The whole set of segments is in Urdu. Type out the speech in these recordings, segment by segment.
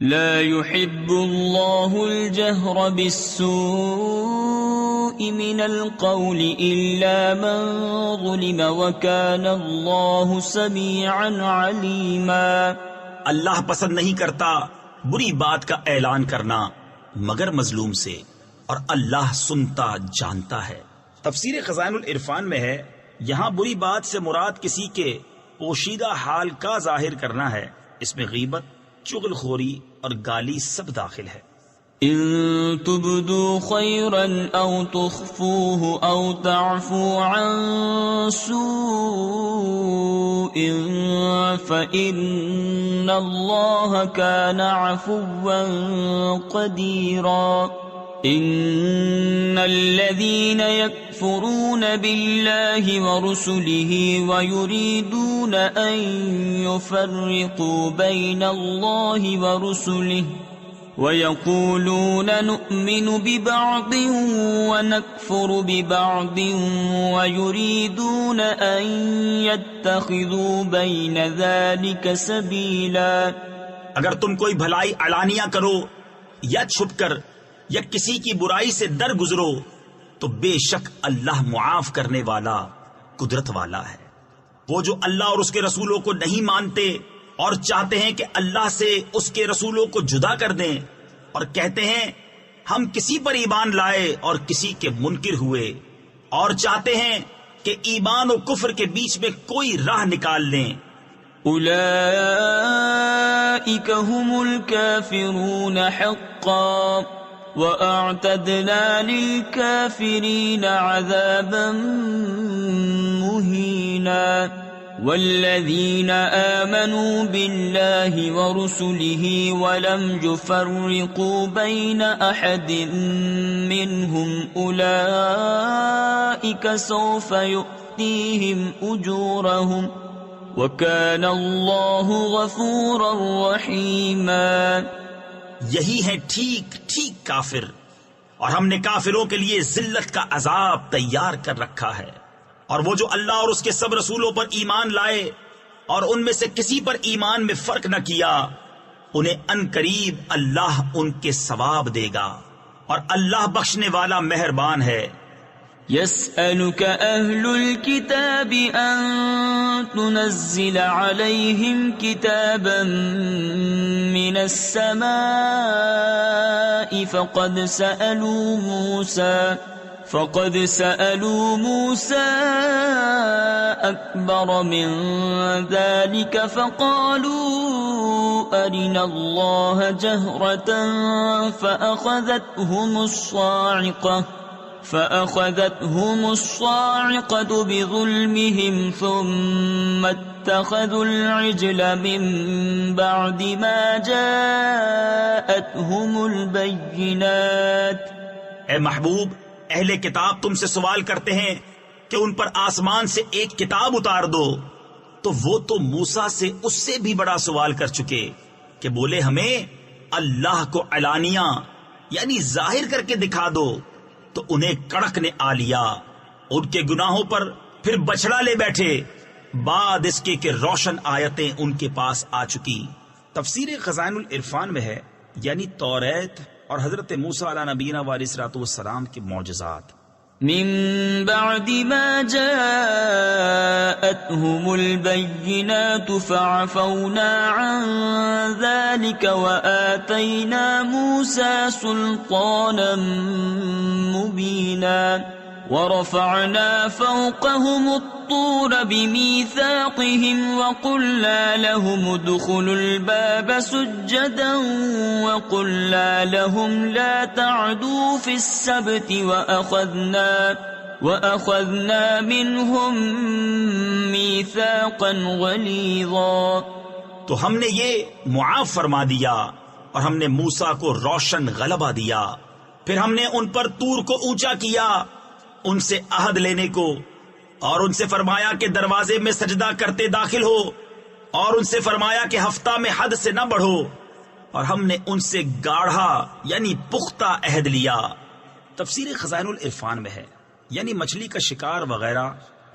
لا يحب الله الجهر بالسوء من القول إلا من ظلم وكان الله سميعا عليما۔ اللہ پسند نہیں کرتا بری بات کا اعلان کرنا مگر مظلوم سے، اور اللہ سنتا جانتا ہے۔ تفسیر خزائن العرفان میں ہے، یہاں بری بات سے مراد کسی کے پوشیدہ حال کا ظاہر کرنا ہے، اس میں غیبت، چغل خوری اور گالی سب داخل ہے۔ ان تبدوا خيرا او تخفوه او تعفو عن سوء فإن الله كان عفوا قديرا۔ ان الذين يكفرون بالله ورسله ويريدون ان يفرقوا بين الله ورسله ويقولون نؤمن ببعض ونكفر ببعض ويريدون ان يتخذوا بين ذلك سبيلا۔ اگر تم کوئی بھلائی علانیہ کرو یا چھپ کر یا کسی کی برائی سے در گزرو تو بے شک اللہ معاف کرنے والا، قدرت والا ہے۔ وہ جو اللہ اور اس کے رسولوں کو نہیں مانتے اور چاہتے ہیں کہ اللہ سے اس کے رسولوں کو جدا کر دیں، اور کہتے ہیں ہم کسی پر ایمان لائے اور کسی کے منکر ہوئے، اور چاہتے ہیں کہ ایمان و کفر کے بیچ میں کوئی راہ نکال لیں، اولئک هم الکافرون حقا وَأَعْتَدْنَا لِلْكَافِرِينَ عَذَابًا مُهِينًا۔ وَالَّذِينَ آمَنُوا بِاللَّهِ وَرُسُلِهِ وَلَمْ يُفَرِّقُوا بَيْنَ أَحَدٍ مِّنْهُمْ أُولَئِكَ سَوْفَ يُؤْتِيهِمْ أُجُورَهُمْ وَكَانَ اللَّهُ غَفُورًا رَّحِيمًا۔ یہی ہے ٹھیک ٹھیک کافر، اور ہم نے کافروں کے لیے ذلت کا عذاب تیار کر رکھا ہے۔ اور وہ جو اللہ اور اس کے سب رسولوں پر ایمان لائے اور ان میں سے کسی پر ایمان میں فرق نہ کیا، انہیں ان قریب اللہ ان کے ثواب دے گا، اور اللہ بخشنے والا مہربان ہے۔ يسألك أهل الكتاب أن تنزل عليهم كتابا من السماء فقد سألوا موسى أكبر من ذلك فقالوا أرنا الله جهرة فأخذتهم الصاعقة بظلمهم ثم اتخذوا العجل من بعد ما جاءتهم البينات۔ اے محبوب، اہل کتاب تم سے سوال کرتے ہیں کہ ان پر آسمان سے ایک کتاب اتار دو، تو وہ تو موسیٰ سے اس سے بھی بڑا سوال کر چکے کہ بولے ہمیں اللہ کو علانیہ یعنی ظاہر کر کے دکھا دو، تو انہیں کڑک نے آ لیا، ان کے گناہوں پر پھر بچڑا لے بیٹھے بعد اس کے کہ روشن آیتیں ان کے پاس آ چکی۔ تفسیر خزائن العرفان میں ہے، یعنی توریت اور حضرت موسیٰ علیہ نبینا علیہ الصلوۃ والسلام کے معجزات۔ من بعد ما جاءتهم البينات فعفونا عن ذلك وآتينا موسى سلطانا مبينا ورفعنا فوقهم الطور بميثاقهم وقلنا لهم ادخلوا الباب سجدا وقلنا لهم لا تعدوا في السبت وأخذنا منهم ميثاقا غليظا۔ تو ہم نے یہ معاف فرما دیا اور ہم نے موسیٰ کو روشن غلبہ دیا، پھر ہم نے ان پر طور کو اونچا کیا ان سے عہد لینے کو، اور ان سے فرمایا کہ دروازے میں سجدہ کرتے داخل ہو، اور ان سے فرمایا کہ ہفتہ میں حد سے نہ بڑھو، اور ہم نے ان سے گاڑھا یعنی پختہ عہد لیا۔ تفسیر خزائن العرفان میں ہے، یعنی مچھلی کا شکار وغیرہ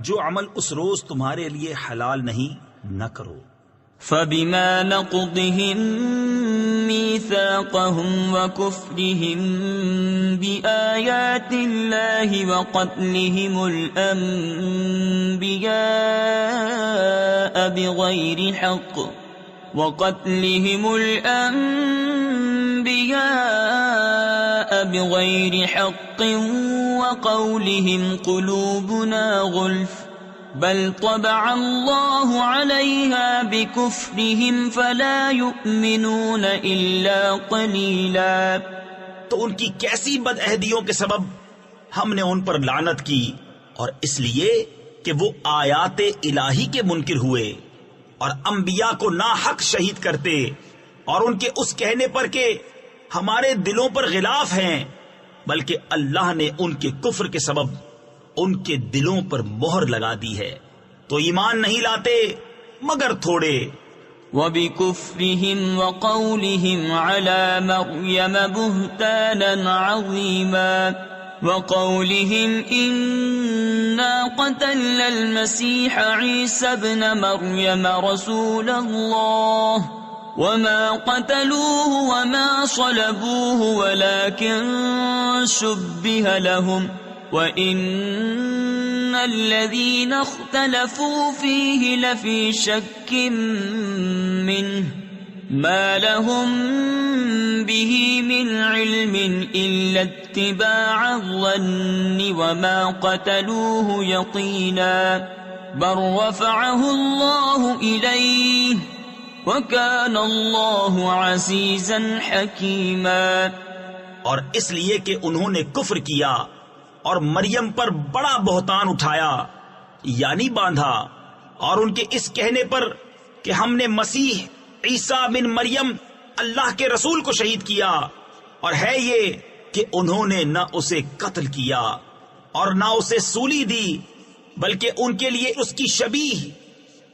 جو عمل اس روز تمہارے لیے حلال نہیں، نہ کرو، فبما نقضهم ميثاقهم وكفرهم بآيات الله وقتلهم الأنبياء بغير حق وقولهم قلوبنا غلف بل طبع الله عليها بكفرهم فلا يؤمنون إلا قليلا۔ تو ان کی کیسی بدعہدیوں کے سبب ہم نے ان پر لعنت کی، اور اس لیے کہ وہ آیات الہی کے منکر ہوئے اور انبیاء کو ناحق شہید کرتے، اور ان کے اس کہنے پر کہ ہمارے دلوں پر غلاف ہیں، بلکہ اللہ نے ان کے کفر کے سبب ان کے دلوں پر مہر لگا دی ہے، تو ایمان نہیں لاتے مگر تھوڑے۔ وَبِكُفْرِهِمْ وَقَوْلِهِمْ عَلَى مَرْيَمَ بُهْتَانًا عَظِيمًا وَقَوْلِهِمْ إِنَّا قَتَلْنَا الْمَسِيحَ عِيسَى ابْنَ مَرْيَمَ رَسُولَ اللَّهِ وَمَا قَتَلُوهُ وَمَا صَلَبُوهُ وَلَكِنْ شُبِّهَ لَهُمْ وَإِنَّ الَّذِينَ اخْتَلَفُوا فِيهِ لَفِي شَكٍّ مِّنْهُ مَا لَهُمْ بِهِ مِنْ عِلْمٍ إِلَّا اتِّبَاعَ الظَّنِّ وَمَا قَتَلُوهُ يَقِينًا بَلْ رَفَعَهُ اللَّهُ إِلَيْهِ وَكَانَ اللَّهُ عَزِيزًا حَكِيمًا۔ اور اس لیے کہ انہوں نے کفر کیا اور مریم پر بڑا بہتان اٹھایا یعنی باندھا، اور ان کے اس کہنے پر کہ ہم نے مسیح عیسیٰ بن مریم اللہ کے رسول کو شہید کیا، اور ہے یہ کہ انہوں نے نہ اسے قتل کیا اور نہ اسے سولی دی، بلکہ ان کے لیے اس کی شبیہ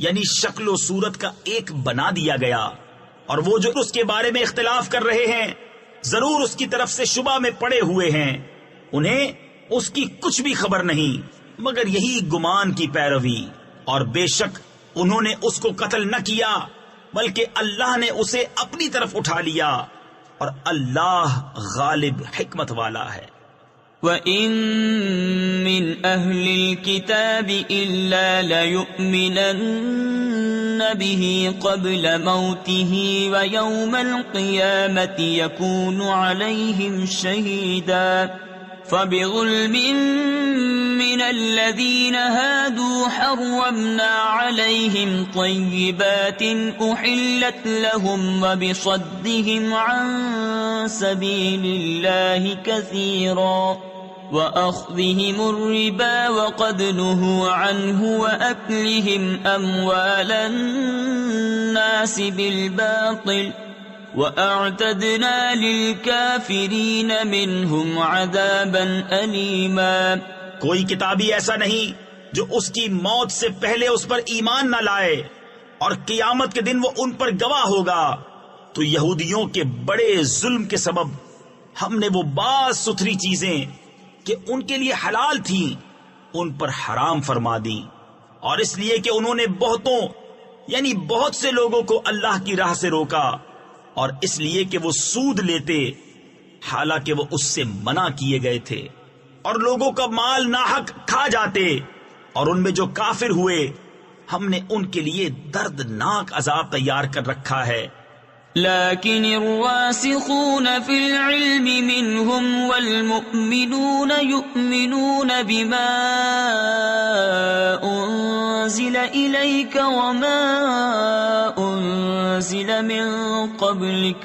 یعنی شکل و صورت کا ایک بنا دیا گیا، اور وہ جو اس کے بارے میں اختلاف کر رہے ہیں ضرور اس کی طرف سے شبہ میں پڑے ہوئے ہیں، انہیں اس کی کچھ بھی خبر نہیں مگر یہی گمان کی پیروی، اور بے شک انہوں نے اس کو قتل نہ کیا بلکہ اللہ نے اسے اپنی طرف اٹھا لیا، اور اللہ غالب حکمت والا ہے۔ وَإِن مِّنْ أَهْلِ الْكِتَابِ إِلَّا لَيُؤْمِنَنَّ بِهِ قَبْلَ مَوْتِهِ وَيَوْمَ الْقِيَامَةِ يَكُونُ عَلَيْهِمْ شَهِيدًا فَبِظُلْمٍ مِّنَ الَّذِينَ هَادُوا حَرَّمْنَا عَلَيْهِمْ طَيِّبَاتٍ أُحِلَّتْ لَهُمْ وَبِصَدِّهِمْ عَن سَبِيلِ اللَّهِ كَثِيرًا وَأَخْذِهِمُ الرِّبَا وَقَدْ نُهُوا عَنْهُ وَأَكْلِهِمْ أَمْوَالَ النَّاسِ بِالْبَاطِلِ وَأَعْتَدْنَا لِلْكَافِرِينَ مِنْهُمْ عَذَابًا أَلِيمًا۔ کوئی کتابی ایسا نہیں جو اس کی موت سے پہلے اس پر ایمان نہ لائے، اور قیامت کے دن وہ ان پر گواہ ہوگا، تو یہودیوں کے بڑے ظلم کے سبب ہم نے وہ بعض ستھری چیزیں کہ ان کے لیے حلال تھیں ان پر حرام فرما دی، اور اس لیے کہ انہوں نے بہتوں یعنی بہت سے لوگوں کو اللہ کی راہ سے روکا، اور اس لیے کہ وہ سود لیتے حالانکہ وہ اس سے منع کیے گئے تھے، اور لوگوں کا مال ناحق کھا جاتے، اور ان میں جو کافر ہوئے ہم نے ان کے لیے دردناک عذاب تیار کر رکھا ہے۔ لكن الراسخون في العلم منهم والمؤمنون يؤمنون بما أنزل إليك وما أنزل من قبلك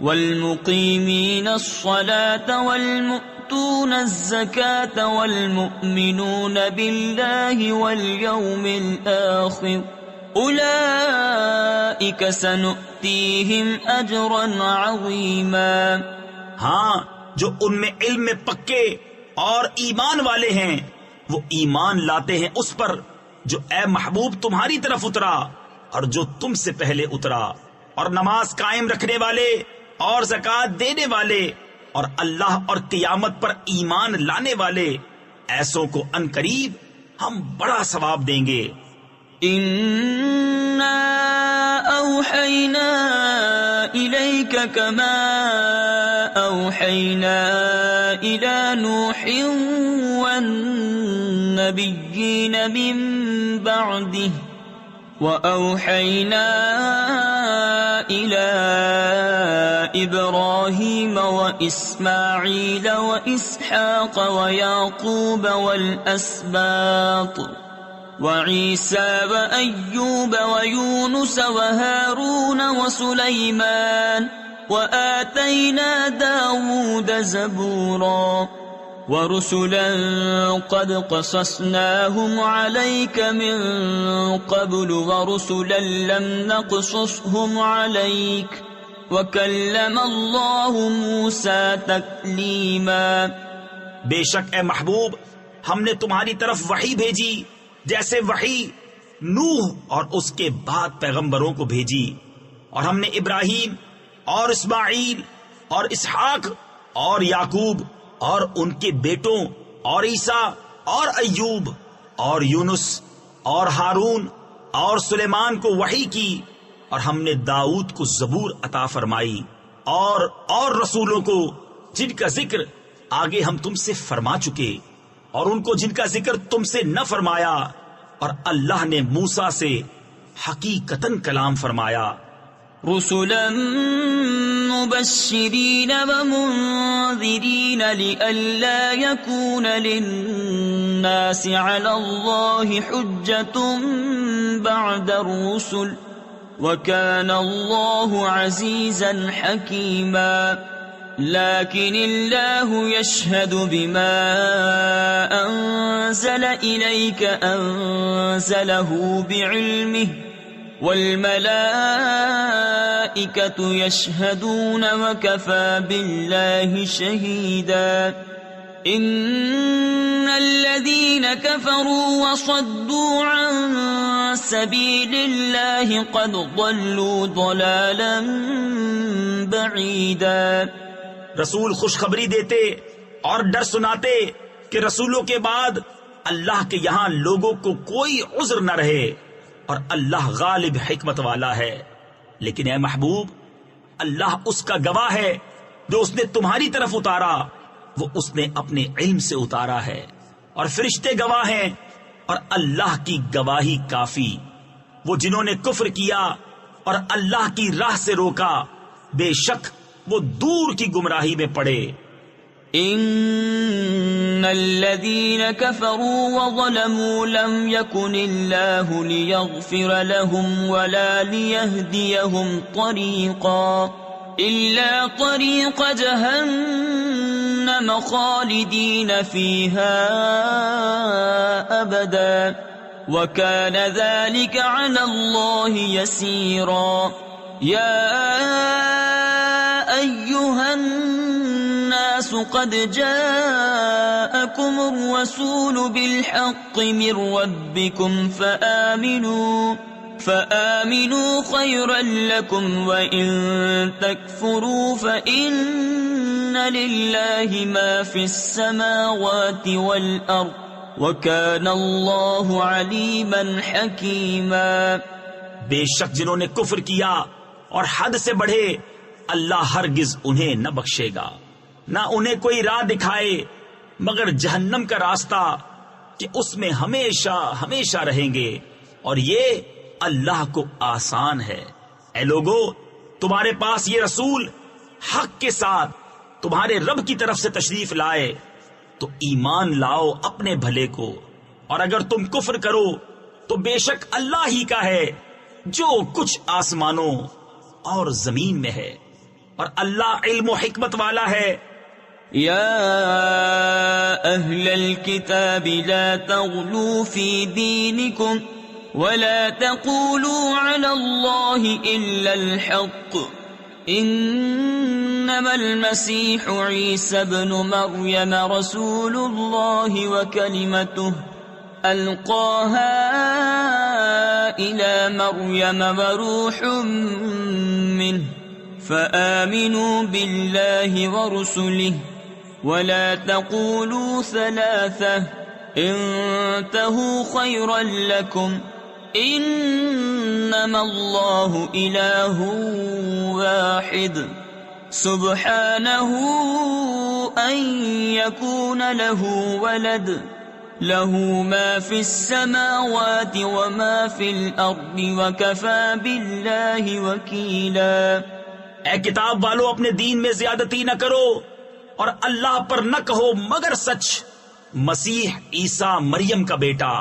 والمقيمين الصلاة والمؤتون الزكاة والمؤمنون بالله واليوم الآخر أولئك سنؤتيهم أجرا عظيما۔ ہاں جو ان میں علم میں پکے اور ایمان والے ہیں وہ ایمان لاتے ہیں اس پر جو اے محبوب تمہاری طرف اترا اور جو تم سے پہلے اترا، اور نماز قائم رکھنے والے اور زکوٰۃ دینے والے اور اللہ اور قیامت پر ایمان لانے والے، ایسوں کو عنقریب ہم بڑا ثواب دیں گے۔ إِنَّا أوحينا إليك كما أوحينا إلى نوح والنبيين من بعده وأوحينا إلى إبراهيم وإسماعيل وإسحاق ويعقوب والأسباط وعيسى وأيوب ويونس وهارون وسليمان وآتينا داود زبورا ورسلا قد قصصناهم عليك من قبل ورسلا لم نقصصهم عليك وكلم الله موسى تكليما. بے شک اے محبوب ہم نے تمہاری طرف وحی بھیجی جیسے وحی نوح اور اس کے بعد پیغمبروں کو بھیجی، اور ہم نے ابراہیم اور اسماعیل اور اسحاق اور یعقوب اور ان کے بیٹوں اور عیسیٰ اور ایوب اور یونس اور ہارون اور سلیمان کو وحی کی، اور ہم نے داؤد کو زبور عطا فرمائی، اور رسولوں کو جن کا ذکر آگے ہم تم سے فرما چکے، اور ان کو جن کا ذکر تم سے نہ فرمایا، اور اللہ نے موسیٰ سے حقیقتاً کلام فرمایا. رسلا مبشرين ومنذرين لئلا يكون للناس على الله حجة بعد الرسل وكان الله عزيزا حكيما. لكن الله يشهد بما أنزل إليك أنزله بعلمه والملائكة يشهدون وكفى بالله شهيدا. إن الذين كفروا وصدوا عن سبيل الله قد ضلوا ضلالا بعيدا. رسول خوشخبری دیتے اور ڈر سناتے کہ رسولوں کے بعد اللہ کے یہاں لوگوں کو کوئی عذر نہ رہے، اور اللہ غالب حکمت والا ہے. لیکن اے محبوب اللہ اس کا گواہ ہے جو اس نے تمہاری طرف اتارا، وہ اس نے اپنے علم سے اتارا ہے، اور فرشتے گواہ ہیں، اور اللہ کی گواہی کافی. وہ جنہوں نے کفر کیا اور اللہ کی راہ سے روکا، بے شک وہ دور کی گمراہی میں پڑے. ان الذين كفروا وظلموا لم يكن الله ليغفر لهم ولا ليهديهم طريقا إلا طريق جهنم خالدين فيها أبدا وكان ذلك على الله يسيرا. يا أيها الناس قد جاءكم الرسول بالحق من ربكم فآمنوا خيرا لكم وإن تكفروا فإن لله ما في السماوات والأرض وكان الله عليما حكيما. بے شک جنہوں نے کفر کیا اور حد سے بڑھے اللہ ہرگز انہیں نہ بخشے گا، نہ انہیں کوئی راہ دکھائے مگر جہنم کا راستہ کہ اس میں ہمیشہ ہمیشہ رہیں گے، اور یہ اللہ کو آسان ہے. اے لوگو تمہارے پاس یہ رسول حق کے ساتھ تمہارے رب کی طرف سے تشریف لائے تو ایمان لاؤ اپنے بھلے کو، اور اگر تم کفر کرو تو بے شک اللہ ہی کا ہے جو کچھ آسمانوں اور زمین میں ہے، اور اللہ علم و حکمت والا ہے. يا أهل الكتاب لا تغلوا في دينكم ولا تقولوا على الله إلا الحق إنما المسيح عيسى ابن مريم رسول الله وكلمته ألقاها إلى مريم وروح منه فآمنوا بالله ورسله ولا تقولوا ثلاثة انتهوا خيرا لكم انما اللہ الہ واحد سبحانہ ان یکون له ولد له ما فی السماوات وما فی الارض وکفى باللہ وکیلا۔ اے کتاب والو، اپنے دین میں زیادتی نہ کرو اور اللہ پر نہ کہو مگر سچ۔ مسیح عیسیٰ مریم کا بیٹا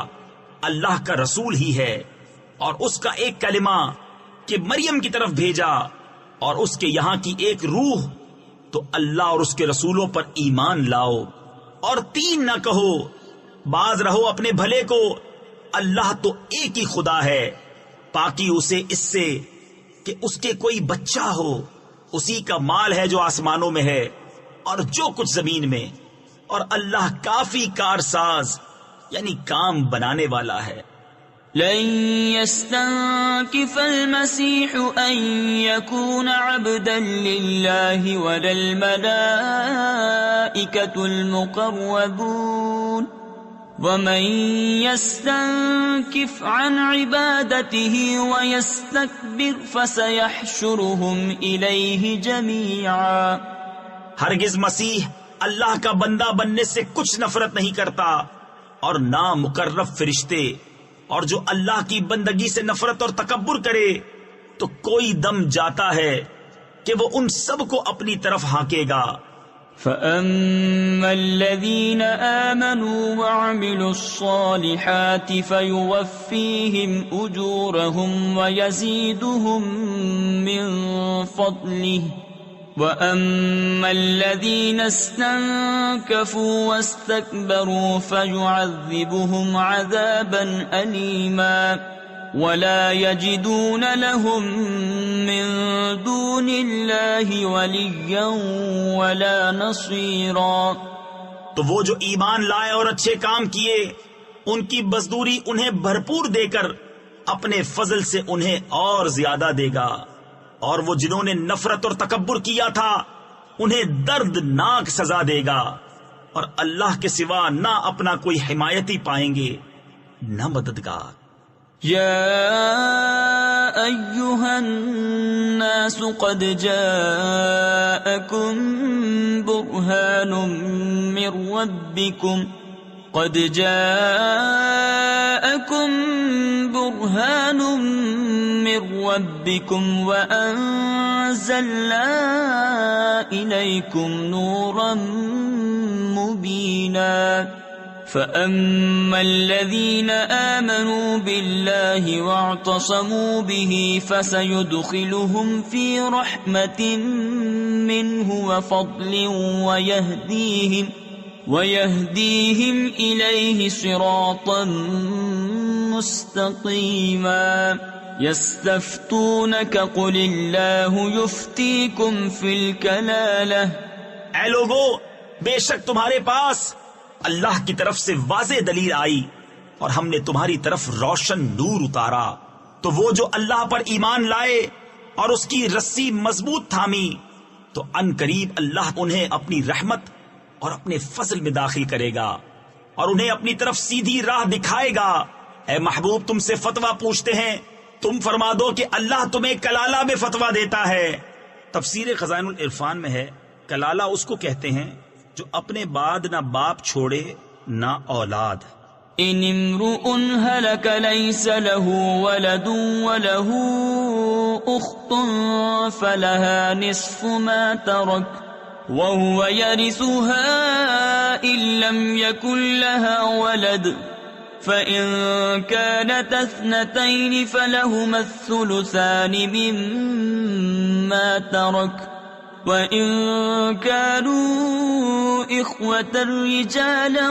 اللہ کا رسول ہی ہے، اور اس کا ایک کلمہ کہ مریم کی طرف بھیجا، اور اس کے یہاں کی ایک روح، تو اللہ اور اس کے رسولوں پر ایمان لاؤ۔ اور تین نہ کہو، باز رہو اپنے بھلے کو، اللہ تو ایک ہی خدا ہے، پاکی اسے اس سے کہ اس کے کوئی بچہ ہو، اسی کا مال ہے جو آسمانوں میں ہے اور جو کچھ زمین میں، اور اللہ کافی کارساز یعنی کام بنانے والا ہے۔ لن يستنكف المسيح أن يكون عبدا لله ولا الملائكة المقربون ومن يستنكف عن عبادته ويستكبر فسيحشرهم إليه جميعا۔ ہرگز مسیح اللہ کا بندہ بننے سے کچھ نفرت نہیں کرتا، اور نہ مقرب فرشتے، اور جو اللہ کی بندگی سے نفرت اور تکبر کرے تو کوئی دم جاتا ہے کہ وہ ان سب کو اپنی طرف ہانکے گا۔ فَأَمَّا الَّذِينَ آمَنُوا وَعَمِلُوا الصَّالِحَاتِ فَيُوَفِّيهِمْ أُجُورَهُمْ وَيَزِيدُهُمْ مِنْ فَضْلِهِ وَأَمَّا الَّذِينَ اسْتَنكَفُوا وَاسْتَكْبَرُوا فَيُعَذِّبُهُمْ عَذَابًا أَلِيمًا وَلَا يَجِدُونَ لَهُم مِّن دُونِ اللَّهِ وَلِيًّا وَلَا نَصِيرًا۔ تو وہ جو ایمان لائے اور اچھے کام کیے، ان کی مزدوری انہیں بھرپور دے کر اپنے فضل سے انہیں اور زیادہ دے گا، اور وہ جنہوں نے نفرت اور تکبر کیا تھا انہیں دردناک سزا دے گا، اور اللہ کے سوا نہ اپنا کوئی حمایتی پائیں گے نہ مددگار۔ یا ایھا الناس قد جاءکم برہان من ربکم برهان من ربكم وأنزلنا إليكم نورا مبينا فأما الذين آمنوا بالله واعتصموا به فسيدخلهم في رحمة منه وفضل ويهديهم إليه صراطا مستقيما يستفتونك قل الله يفتيكم في الكلالة۔ اے لوگو، بے شک تمہارے پاس اللہ کی طرف سے واضح دلیل آئی، اور ہم نے تمہاری طرف روشن نور اتارا، تو وہ جو اللہ پر ایمان لائے اور اس کی رسی مضبوط تھامی، تو ان قریب اللہ انہیں اپنی رحمت اور اپنے فضل میں داخل کرے گا، اور انہیں اپنی طرف سیدھی راہ دکھائے گا۔ اے محبوب، تم سے فتویٰ پوچھتے ہیں، تم فرما دو کہ اللہ تمہیں کلالہ میں فتویٰ دیتا ہے۔ تفسیر خزائن العرفان میں ہے، کلالہ اس کو کہتے ہیں جو اپنے بعد نہ باپ چھوڑے نہ اولاد۔ ان امرؤ هلك ليس له ولد وله اخت فلها نصف ما ترك وهو يرثها ان لم يكن لها ولد فإن كانت اثنتين فلهما الثلثان مما ترك وإن كانوا إخوة رجالا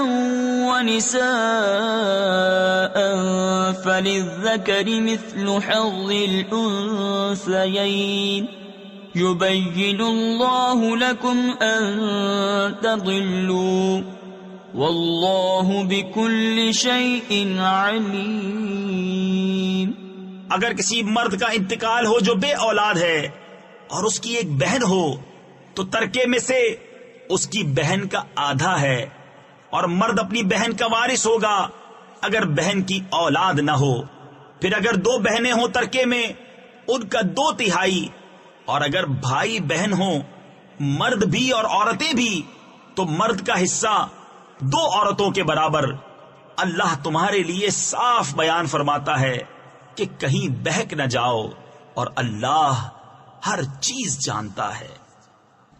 ونساء فللذكر مثل حظ الأنثيين يبين الله لكم أن تضلوا واللہ بکل شیء علیم۔ اگر کسی مرد کا انتقال ہو جو بے اولاد ہے اور اس کی ایک بہن ہو تو ترکے میں سے اس کی بہن کا آدھا ہے، اور مرد اپنی بہن کا وارث ہوگا اگر بہن کی اولاد نہ ہو، پھر اگر 2 بہنیں ہوں ترکے میں ان کا 2/3، اور اگر بھائی بہن ہوں مرد بھی اور عورتیں بھی تو مرد کا حصہ 2 عورتوں کے برابر۔ اللہ تمہارے لیے صاف بیان فرماتا ہے کہ کہیں بہک نہ جاؤ، اور اللہ ہر چیز جانتا ہے۔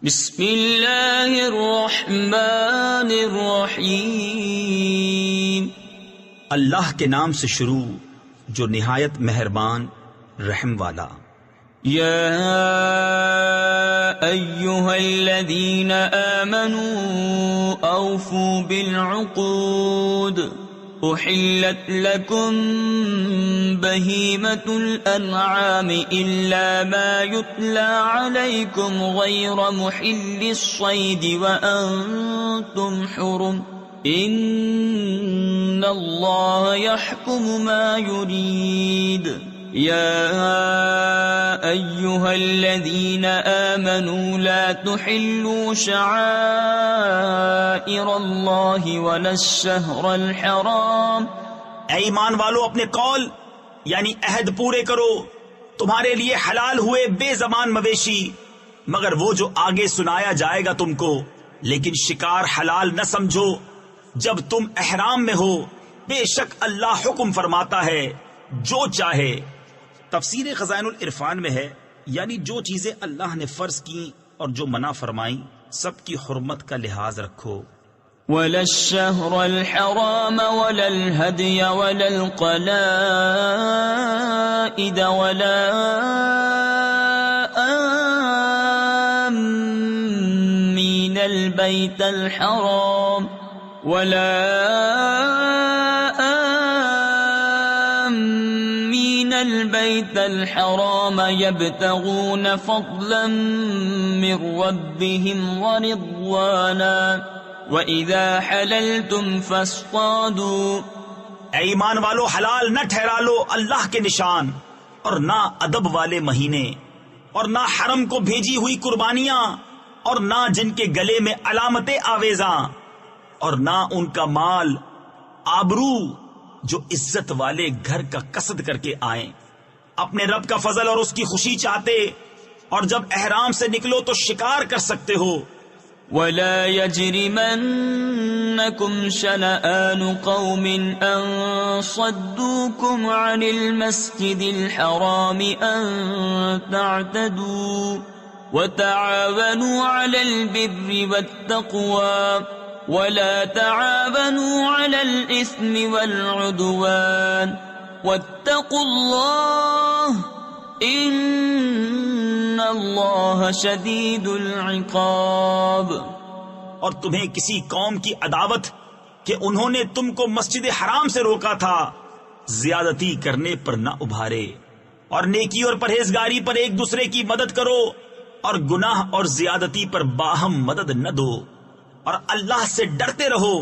بسم اللہ الرحمن الرحیم۔ اللہ کے نام سے شروع جو نہایت مہربان رحم والا۔ یا ایھا الذین آمنوا اوفوا بالعقود احلت لکم بہیمۃ الانعام الا ما یتلی علیکم غیر محل الصید وانتم حرم ان اللہ یحکم ما یرید۔ یا ایھا الذین آمنوا لا تحلوا شعائر اللہ ولا الشہر الحرام۔ اے ایمان والو، اپنے قول یعنی عہد پورے کرو۔ تمہارے لیے حلال ہوئے بے زبان مویشی مگر وہ جو آگے سنایا جائے گا تم کو، لیکن شکار حلال نہ سمجھو جب تم احرام میں ہو، بے شک اللہ حکم فرماتا ہے جو چاہے۔ تفسیر خزائن العرفان میں ہے یعنی جو چیزیں اللہ نے فرض کی اور جو منع فرمائیں سب کی حرمت کا لحاظ رکھو۔ ولا الشهر الحرام ولا الهدي ولا القلائد ولا آمين البيت الحرام البيت الحرام يبتغون فضلا من ربهم ورضوانا وَإِذَا حَلَلْتُمْ فَاصْطَادُوا۔ اے ایمان والو، حلال نہ ٹھہرا لو اللہ کے نشان، اور نہ ادب والے مہینے، اور نہ حرم کو بھیجی ہوئی قربانیاں، اور نہ جن کے گلے میں علامتیں آویزاں، اور نہ ان کا مال آبرو جو عزت والے گھر کا قصد کر کے آئیں۔ اپنے رب کا فضل اور اس کی خوشی چاہتے، اور جب احرام سے نکلو تو شکار کر سکتے ہو۔ وَلَا يَجْرِمَنَّكُمْ شَنَآنُ قَوْمٍ أَن صَدُّوكُمْ عَنِ الْمَسْجِدِ الْحَرَامِ أَن تَعْتَدُوا وَتَعَاوَنُوا عَلَى الْبِرِّ وَالتَّقْوَى وَلَا تَعَاوَنُوا عَلَى الْإِثْمِ وَالْعُدْوَانِ وَاتَّقُوا اللَّهَ ان اللہ شدید العقاب۔ اور تمہیں کسی قوم کی عداوت کہ انہوں نے تم کو مسجد حرام سے روکا تھا، زیادتی کرنے پر نہ ابھارے، اور نیکی اور پرہیزگاری پر ایک دوسرے کی مدد کرو، اور گناہ اور زیادتی پر باہم مدد نہ دو، اور اللہ سے ڈرتے رہو،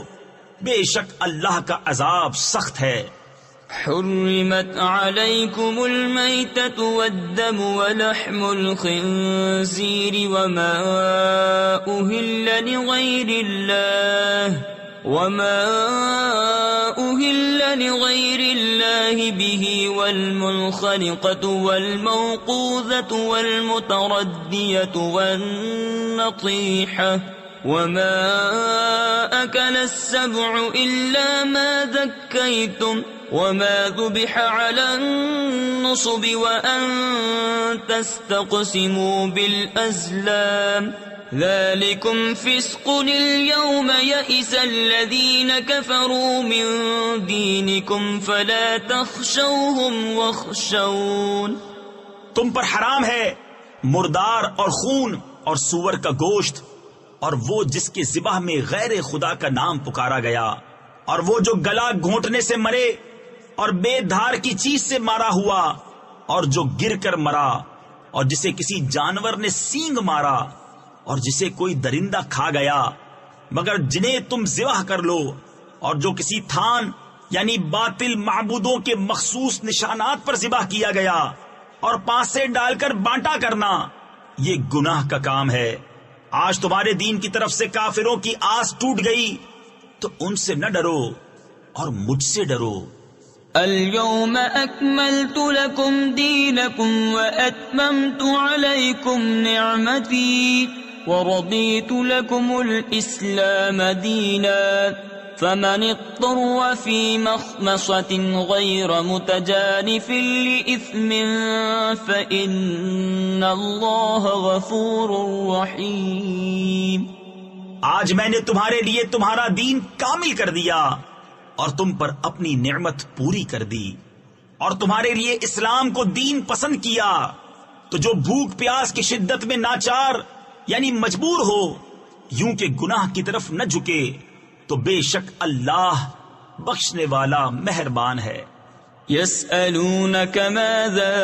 بے شک اللہ کا عذاب سخت ہے۔ حرمت علیکم المیتۃ والدم ولحم الخنزیر وما أهل لغیر اللہ به والمنخنقۃ والموقوذۃ والمتردیۃ والنطیحۃ وما أكل السبع إلا ما ذكيتم وما ذبح على النصب وأن تستقسموا بالأزلام ذلكم فسق اليوم يئس الذين كفروا من دينكم فلا تخشوهم واخشون۔ تم پر حرام ہے مردار اور خون اور سور کا گوشت، اور وہ جس کے ذبح میں غیر خدا کا نام پکارا گیا، اور وہ جو گلا گھونٹنے سے مرے اور بے دھار کی چیز سے مارا ہوا، اور جو گر کر مرا، اور جسے کسی جانور نے سینگ مارا، اور جسے کوئی درندہ کھا گیا، مگر جنہیں تم ذبح کر لو، اور جو کسی تھان یعنی باطل معبودوں کے مخصوص نشانات پر ذبح کیا گیا، اور پانسے ڈال کر بانٹا کرنا، یہ گناہ کا کام ہے۔ آج تمہارے دین کی طرف سے کافروں کی آس ٹوٹ گئی، تو ان سے نہ ڈرو اور مجھ سے ڈرو، اليوم أكملت لكم دينكم وأتممت عليكم نعمتي ورضيت لكم الإسلام دينا فمن اضطر في مخمصة غير متجانف لإثم فإن الله غفور رحيم. آج میں نے تمہارے لیے تمہارا دین کامل کر دیا اور تم پر اپنی نعمت پوری کر دی اور تمہارے لیے اسلام کو دین پسند کیا. تو جو بھوک پیاس کی شدت میں ناچار یعنی مجبور ہو یوں کہ گناہ کی طرف نہ جھکے تو بے شک اللہ بخشنے والا مہربان ہے. يسألونك ماذا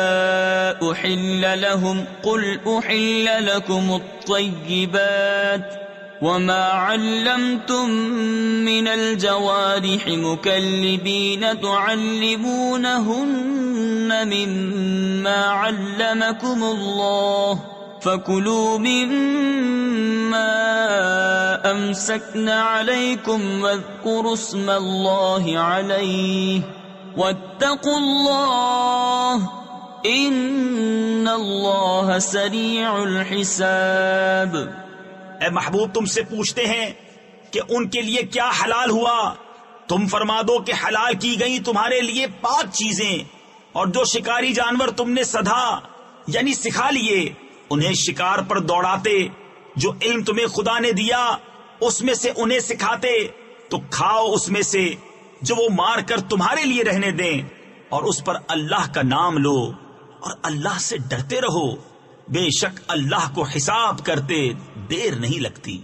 أحل لهم قل أحل لكم الطيبات وما علمتم من الجوارح مكلبين تعلمونهن مما علمكم الله فكلوا مما أمسكن عليكم واذكروا اسم الله عليه واتقوا الله إن الله سريع الحساب. اے محبوب تم سے پوچھتے ہیں کہ ان کے لیے کیا حلال ہوا. تم فرما دو کہ حلال کی گئی تمہارے لیے پاک چیزیں اور جو شکاری جانور تم نے سدھا یعنی سکھا لیے انہیں شکار پر دوڑاتے جو علم تمہیں خدا نے دیا اس میں سے انہیں سکھاتے تو کھاؤ اس میں سے جو وہ مار کر تمہارے لیے رہنے دیں اور اس پر اللہ کا نام لو اور اللہ سے ڈرتے رہو بے شک اللہ کو حساب کرتے دیر نہیں لگتی.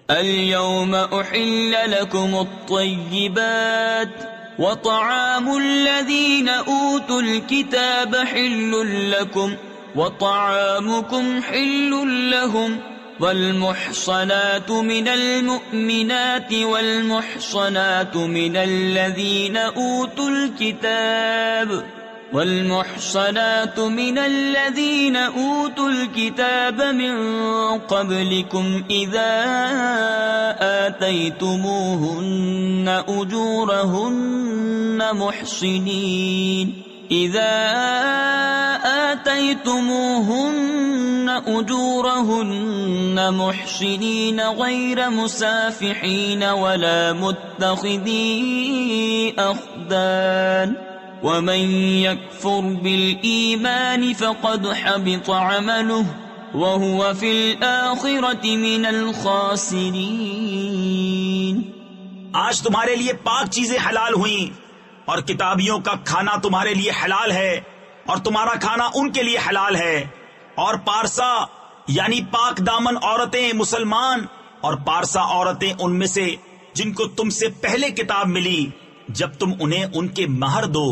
اليوم أحل لكم الطيبات وطعام الذين أوتوا الكتاب حل لكم وطعامكم حل لهم والمحصنات من المؤمنات والمحصنات من الذين أوتوا الكتاب من قبلكم إذا آتيتموهن أجورهن محصنين غير مسافحين ولا متخذي أخدان ومن يكفر بالإيمان فقد حبط عمله وهو في الآخرة من الخاسرين. آج تمہارے لیے پاک چیزیں حلال ہوئیں اور کتابیوں کا کھانا تمہارے لیے حلال ہے اور تمہارا کھانا ان کے لیے حلال ہے. اور پارسا یعنی پاک دامن عورتیں مسلمان اور پارسا عورتیں ان میں سے جن کو تم سے پہلے کتاب ملی جب تم انہیں ان کے مہر دو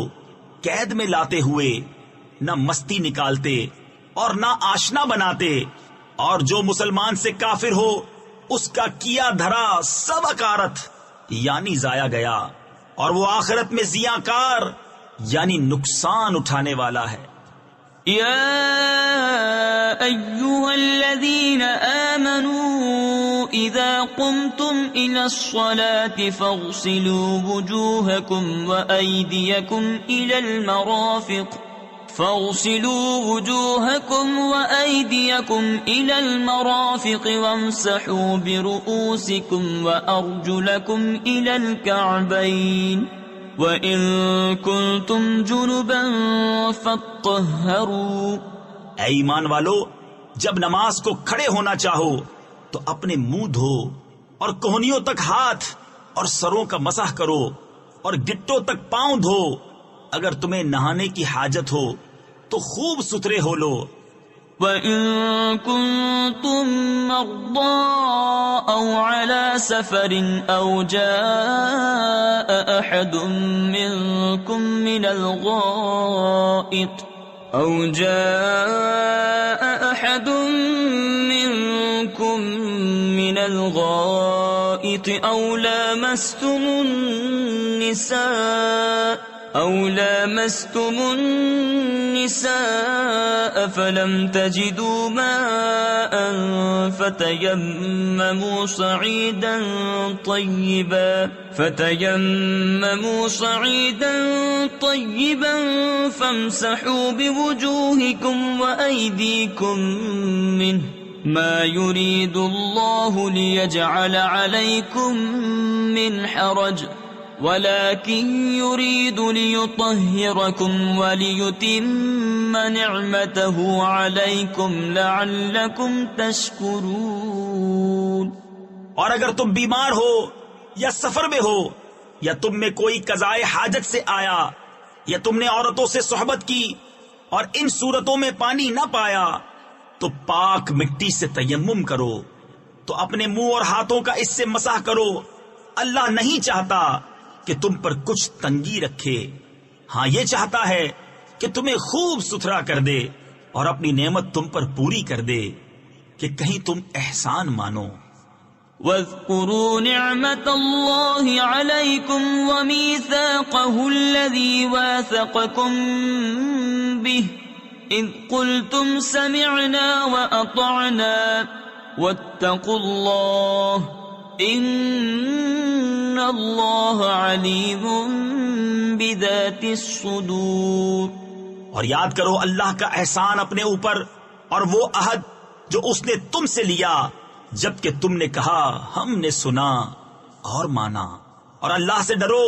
قید میں لاتے ہوئے نہ مستی نکالتے اور نہ آشنا بناتے. اور جو مسلمان سے کافر ہو اس کا کیا دھرا سب اکارت یعنی ضائع گیا اور وہ آخرت میں زیاں کار یعنی نقصان اٹھانے والا ہے. یا ایھا الذین آمنوا اذا قمتم الى الصلاة فاغسلوا وجوهكم وأيديكم إلى المرافق وامسحوا برؤوسكم وأرجلكم إلى الكعبين وَإِن كُنتُمْ جُنُبًا فَاطَّهَّرُوا. اے ایمان والو جب نماز کو کھڑے ہونا چاہو تو اپنے منہ دھو اور کوہنیوں تک ہاتھ اور سروں کا مسح کرو اور گٹوں تک پاؤں دھو. اگر تمہیں نہانے کی حاجت ہو تو خوب ستھرے ہو لو. وَإِن كُنتُم مَّرْضَىٰ أَوْ عَلَىٰ سَفَرٍ أَوْ جَاءَ أَحَدٌ مِّنكُم من الغائط أو لامستم النساء أو لامستم النساء فلم تجدوا ماء فتيمموا صعيدا طيبا فامسحوا بوجوهكم وأيديكم منه ما يريد الله ليجعل عليكم من حرج ولكن يريد ليطهركم وليتم نعمته عليكم لعلكم تشكرون۔ اور اگر تم بیمار ہو یا سفر میں ہو یا تم میں کوئی قضائے حاجت سے آیا یا تم نے عورتوں سے صحبت کی اور ان صورتوں میں پانی نہ پایا تو پاک مٹی سے تیمم کرو، تو اپنے منہ اور ہاتھوں کا اس سے مسح کرو۔ اللہ نہیں چاہتا کہ تم پر کچھ تنگی رکھے، ہاں یہ چاہتا ہے کہ تمہیں خوب ستھرا کر دے اور اپنی نعمت تم پر پوری کر دے کہ کہیں تم احسان مانو۔ واذكروا نعمة الله عليكم وميثاقه الذي واثقكم به إذ قلتم سمعنا وأطعنا واتقوا الله إن الله عليم بذات الصدور۔ اور یاد کرو اللہ کا احسان اپنے اوپر اور وہ عہد جو اس نے تم سے لیا جبکہ تم نے کہا ہم نے سنا اور مانا، اور اللہ سے ڈرو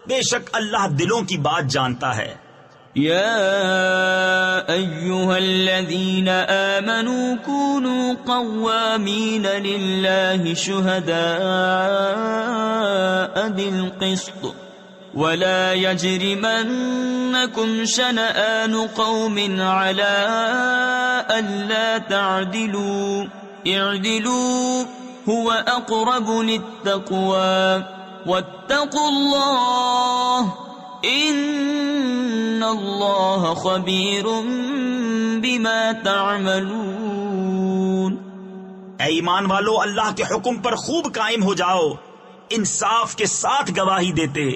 بے شک اللہ دلوں کی بات جانتا ہے۔ يا أيها الذين آمنوا كونوا قوامين لله شهداء بالقسط ولا يجرمنكم شنآن قوم على ألا تعدلوا اعدلوا هو أقرب للتقوى واتقوا الله ان اللہ خبیر بما تعملون۔ اے ایمان والو، اللہ کے حکم پر خوب قائم ہو جاؤ، انصاف کے ساتھ گواہی دیتے،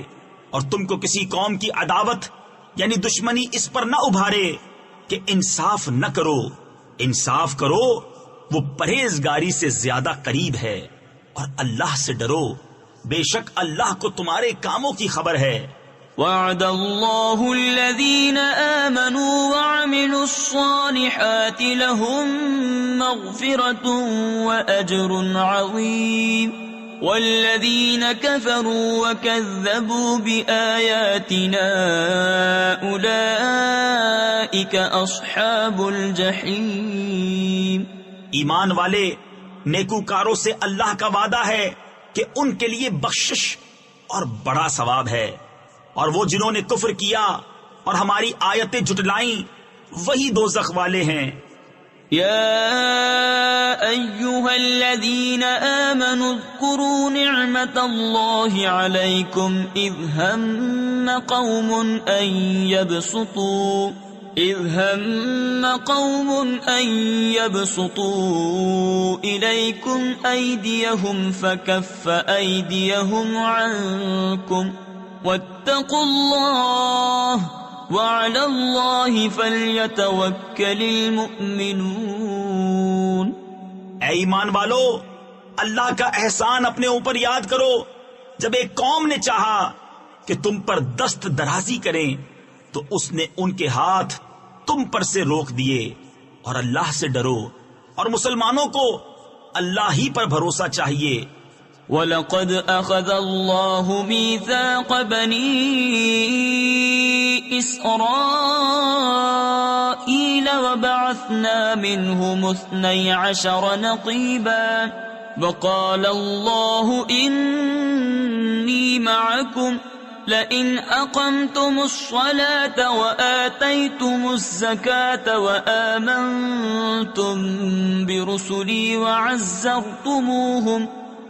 اور تم کو کسی قوم کی عداوت یعنی دشمنی اس پر نہ ابھارے کہ انصاف نہ کرو۔ انصاف کرو، وہ پرہیزگاری سے زیادہ قریب ہے، اور اللہ سے ڈرو، بے شک اللہ کو تمہارے کاموں کی خبر ہے۔ وعد اللہ الذین آمنوا وعملوا الصالحات لهم مغفرة وأجر عظیم والذین كفروا وكذبوا بآیاتنا أولئک اصحاب الجحیم۔ ایمان والے نیکوکاروں سے اللہ کا وعدہ ہے کہ ان کے لیے بخشش اور بڑا ثواب ہے، اور وہ جنہوں نے کفر کیا اور ہماری آیتیں جھٹلائیں وہی دوزخ والے ہیں۔ یا ایھا الذین آمنوا اذکروا نعمت اللہ علیکم اذ ہم قوم ان يبسطوا الیکم ایدیہم فکف ایدیہم عنکم واتقوا اللہ وعلی اللہ فلیتوکل المؤمنون۔ اے ایمان والو، اللہ کا احسان اپنے اوپر یاد کرو جب ایک قوم نے چاہا کہ تم پر دست درازی کریں تو اس نے ان کے ہاتھ تم پر سے روک دیے، اور اللہ سے ڈرو، اور مسلمانوں کو اللہ ہی پر بھروسہ چاہیے۔ وَلَقَدْ أَخَذَ اللَّهُ مِيثَاقَ بَنِي إِسْرَائِيلَ وَبَعَثْنَا مِنْهُمُ 12 نَقِيبًا وَقَالَ اللَّهُ إِنِّي مَعَكُمْ لَئِنْ أَقَمْتُمُ الصَّلَاةَ وَآتَيْتُمُ الزَّكَاةَ وَآمَنْتُمْ بِرُسُلِي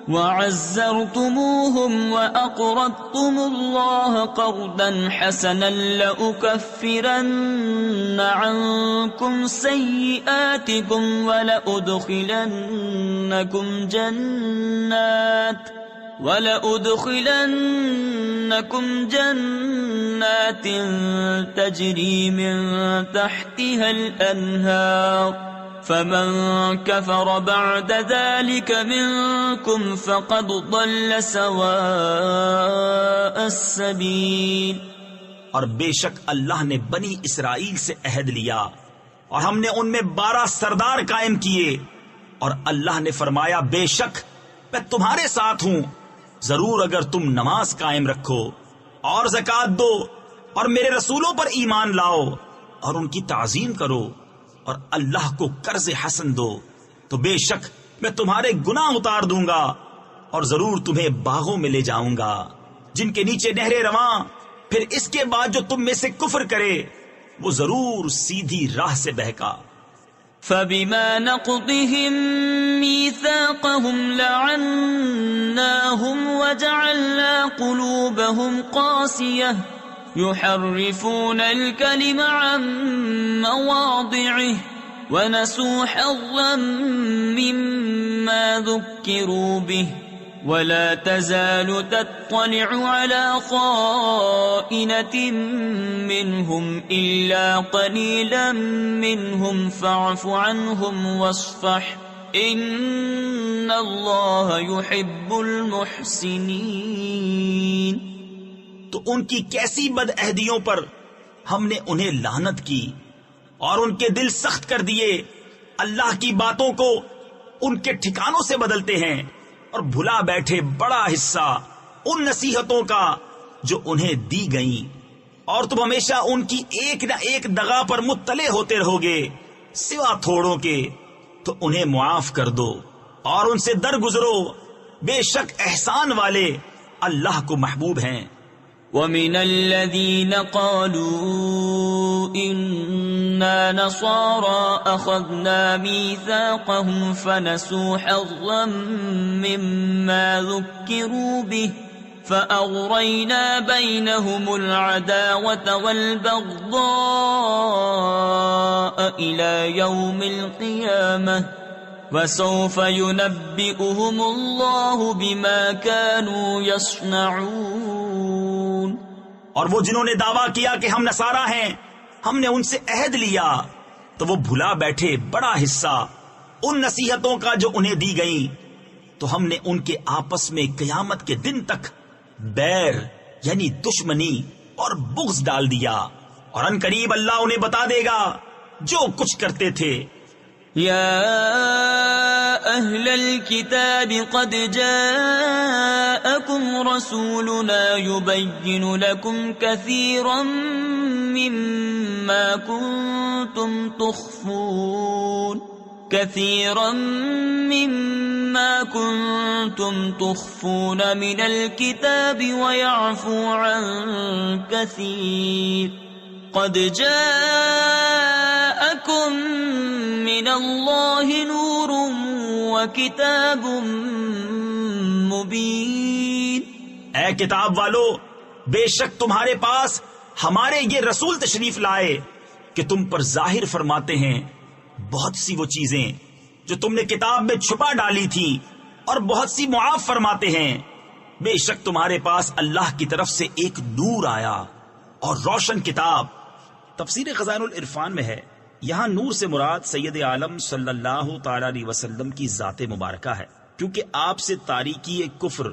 وعزرتموهم وأقرضتم الله قرضا حسنا لأكفرن عنكم سيئاتكم وَلَأُدْخِلَنَّكُمْ جَنَّاتٍ تَجْرِي مِن تَحْتِهَا الْأَنْهَارُ فَمَن كَفَرَ بَعْدَ ذَلِكَ مِنكُمْ فَقَدْ ضَلَّ سَوَاءَ السَّبِيلِ۔ اور بے شک اللہ نے بنی اسرائیل سے عہد لیا اور ہم نے ان میں 12 سردار قائم کیے، اور اللہ نے فرمایا بے شک میں تمہارے ساتھ ہوں، ضرور اگر تم نماز قائم رکھو اور زکوٰۃ دو اور میرے رسولوں پر ایمان لاؤ اور ان کی تعظیم کرو اور اللہ کو قرض حسن دو تو بے شک میں تمہارے گناہ اتار دوں گا اور ضرور تمہیں باغوں میں لے جاؤں گا جن کے نیچے نہریں رواں، پھر اس کے بعد جو تم میں سے کفر کرے وہ ضرور سیدھی راہ سے بہکا۔ فَبِمَا نَقْضِهِمْ مِيثَاقَهُمْ لَعَنَّاهُمْ وَجَعَلْنَا قُلُوبَهُمْ قَاسِيَةً يُحَرِّفُونَ الْكَلِمَ عَن مَّوَاضِعِهِ وَنَسُوا حَظًّا مِّمَّا ذُكِّرُوا بِهِ وَلَا تَزَالُ تَطَّلِعُ عَلَى خَائِنَةٍ مِّنْهُمْ إِلَّا قَلِيلًا مِّنْهُمْ فَاعْفُ عَنْهُمْ وَاصْفَحْ إِنَّ اللَّهَ يُحِبُّ الْمُحْسِنِينَ۔ تو ان کی کیسی بد عہدیوں پر ہم نے انہیں لعنت کی اور ان کے دل سخت کر دیے، اللہ کی باتوں کو ان کے ٹھکانوں سے بدلتے ہیں اور بھلا بیٹھے بڑا حصہ ان نصیحتوں کا جو انہیں دی گئیں، اور تم ہمیشہ ان کی ایک نہ ایک دغا پر مطلع ہوتے رہو گے سوا تھوڑوں کے، تو انہیں معاف کر دو اور ان سے درگزرو، بے شک احسان والے اللہ کو محبوب ہیں۔ وَمِنَ الَّذِينَ قَالُوا إِنَّا نَصَارَىٰ أَخَذْنَا مِيثَاقَهُمْ فَنَسُوا حَظًّا مِّمَّا ذُكِّرُوا بِهِ فَأَغْرَيْنَا بَيْنَهُمُ الْعَدَاوَةَ وَالْبَغْضَاءَ إِلَىٰ يَوْمِ الْقِيَامَةِ وَسَوْفَ يُنَبِّئُهُمُ اللَّهُ بِمَا كَانُوا يَصْنَعُونَ۔ اور وہ جنہوں نے دعویٰ کیا کہ ہم نصارہ ہیں، ہم نے ان سے عہد لیا، تو وہ بھلا بیٹھے بڑا حصہ ان نصیحتوں کا جو انہیں دی گئیں، تو ہم نے ان کے آپس میں قیامت کے دن تک بیر یعنی دشمنی اور بغض ڈال دیا، اور ان قریب اللہ انہیں بتا دے گا جو کچھ کرتے تھے۔ يا أهل الكتاب قد جاءكم رسولنا يبين لكم كثيرا مما كنتم تخفون من الكتاب ويعفو عن كثير قد جاءكم من الله نور وكتاب مبين۔ اے کتاب والو، بے شک تمہارے پاس ہمارے یہ رسول تشریف لائے کہ تم پر ظاہر فرماتے ہیں بہت سی وہ چیزیں جو تم نے کتاب میں چھپا ڈالی تھی، اور بہت سی معاف فرماتے ہیں۔ بے شک تمہارے پاس اللہ کی طرف سے ایک نور آیا اور روشن کتاب۔ تفسیر خزائن العرفان میں ہے، یہاں نور سے مراد سید عالم صلی اللہ تعالی علیہ وسلم کی ذات مبارکہ ہے، کیونکہ آپ سے تاریکی کفر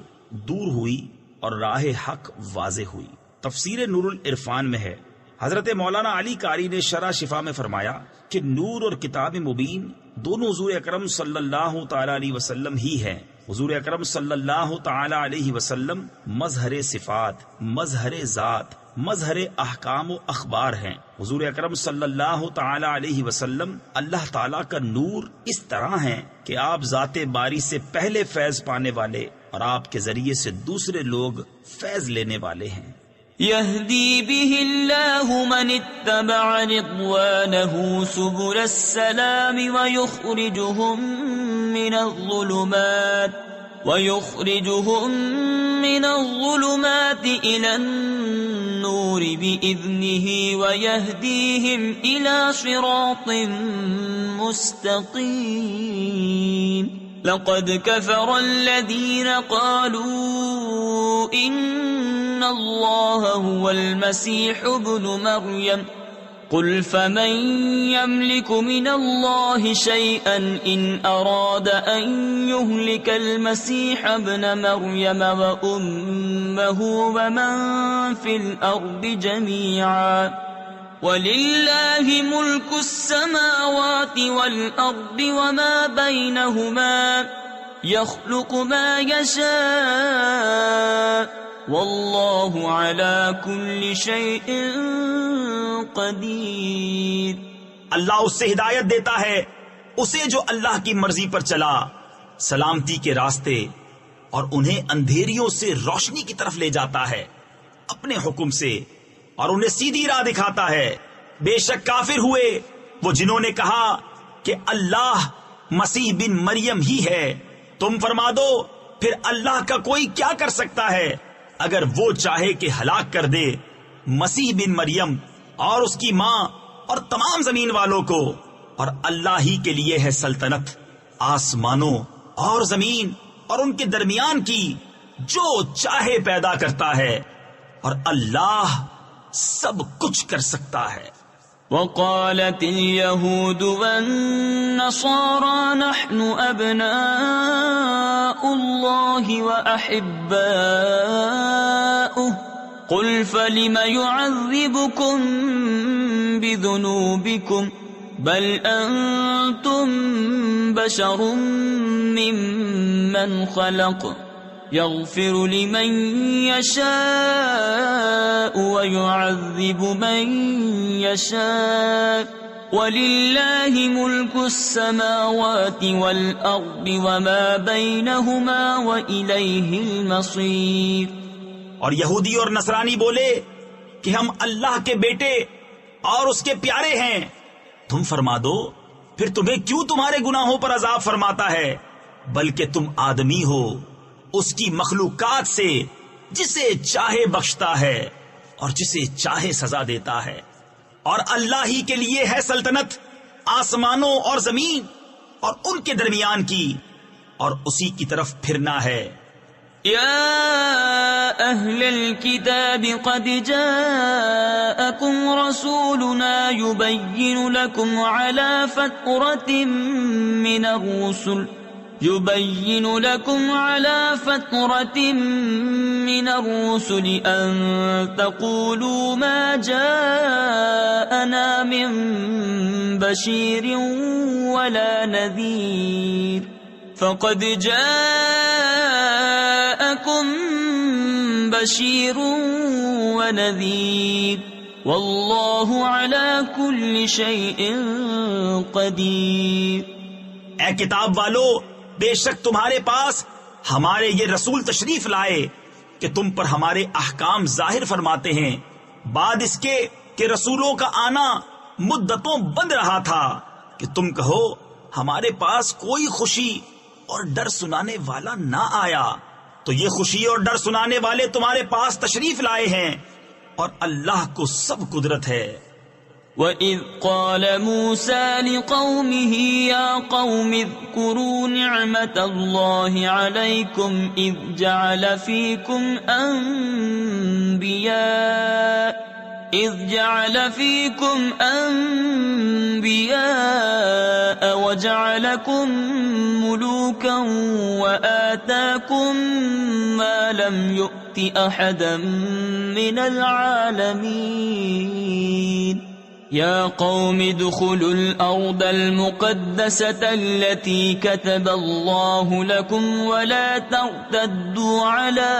دور ہوئی اور راہ حق واضح ہوئی۔ تفسیر نور العرفان میں ہے، حضرت مولانا علی قاری نے شرح شفا میں فرمایا کہ نور اور کتاب مبین دونوں حضور اکرم صلی اللہ تعالی علیہ وسلم ہی ہیں۔ حضور اکرم صلی اللہ تعالی علیہ وسلم مظہر صفات، مظہر ذات، مظہر احکام و اخبار ہیں۔ حضور اکرم صلی اللہ تعالی علیہ وسلم اللہ تعالی کا نور اس طرح ہیں کہ آپ ذات باری سے پہلے فیض پانے والے اور آپ کے ذریعے سے دوسرے لوگ فیض لینے والے ہیں۔ يهدي به الله من اتبع رضوانه سبل السلام ويخرجهم من الظلمات إلى النور بإذنه ويهديهم إلى صراط مستقيم۔ لقد كفر الذين قالوا إن الله هو المسيح ابن مريم قل فمن يملك من الله شيئا إن أراد أن يهلك المسيح ابن مريم وأمه ومن في الأرض جميعا وَلِلَّهِ مُلْكُ السَّمَاوَاتِ وَالْأَرْضِ وَمَا بَيْنَهُمَا يَخْلُقُ مَا يَشَاءُ وَاللَّهُ عَلَى كُلِّ شَيْءٍ قَدِيرٌ۔ اللہ اس سے ہدایت دیتا ہے اسے جو اللہ کی مرضی پر چلا سلامتی کے راستے، اور انہیں اندھیریوں سے روشنی کی طرف لے جاتا ہے اپنے حکم سے، اور انہیں سیدھی راہ دکھاتا ہے۔ بے شک کافر ہوئے وہ جنہوں نے کہا کہ اللہ مسیح بن مریم ہی ہے۔ تم فرما دو پھر اللہ کا کوئی کیا کر سکتا ہے اگر وہ چاہے کہ ہلاک کر دے مسیح بن مریم اور اس کی ماں اور تمام زمین والوں کو، اور اللہ ہی کے لیے ہے سلطنت آسمانوں اور زمین اور ان کے درمیان کی، جو چاہے پیدا کرتا ہے، اور اللہ سب کچھ کر سکتا ہے۔ وقالت اليهود والنصارى نحن أبناء الله وأحباؤه قل فلم يعذبكم بذنوبكم بل أنتم بشر ممن خلق يغفر لمن يشاء ويعذب من يشاء ولله ملك السماوات والأرض وما بينهما وإليه المصير۔ اور یہودی اور نصرانی بولے کہ ہم اللہ کے بیٹے اور اس کے پیارے ہیں۔ تم فرما دو پھر تمہیں کیوں تمہارے گناہوں پر عذاب فرماتا ہے، بلکہ تم آدمی ہو اس کی مخلوقات سے، جسے چاہے بخشتا ہے اور جسے چاہے سزا دیتا ہے، اور اللہ ہی کے لیے ہے سلطنت آسمانوں اور زمین اور ان کے درمیان کی، اور اسی کی طرف پھرنا ہے۔ يا أهل الكتاب قد جاءكم رسولنا يبين لكم على فترة من الرسل أن تقولوا ما جاءنا من بشير ولا نذير فقد جاءكم بشير ونذير والله على كل شيء قدير۔ اے کتاب والو، بے شک تمہارے پاس ہمارے یہ رسول تشریف لائے کہ تم پر ہمارے احکام ظاہر فرماتے ہیں، بعد اس کے کہ رسولوں کا آنا مدتوں بند رہا تھا، کہ تم کہو ہمارے پاس کوئی خوشی اور ڈر سنانے والا نہ آیا، تو یہ خوشی اور ڈر سنانے والے تمہارے پاس تشریف لائے ہیں، اور اللہ کو سب قدرت ہے۔ وَإِذْ قَالَ مُوسَى لِقَوْمِهِ يَا قَوْمِ اذْكُرُوا نِعْمَةَ اللَّهِ عَلَيْكُمْ إِذْ جَعَلَ فِيكُمْ أَنْبِيَاءَ وَجَعَلَكُمْ مُلُوكًا وَآتَاكُمْ مَا لَمْ يُؤْتِ أَحَدًا مِنَ الْعَالَمِينَ يَا قَوْمِ ادْخُلُوا الْأَرْضَ الْمُقَدَّسَةَ الَّتِي كَتَبَ اللَّهُ لَكُمْ وَلَا تَرْتَدُّوا عَلَى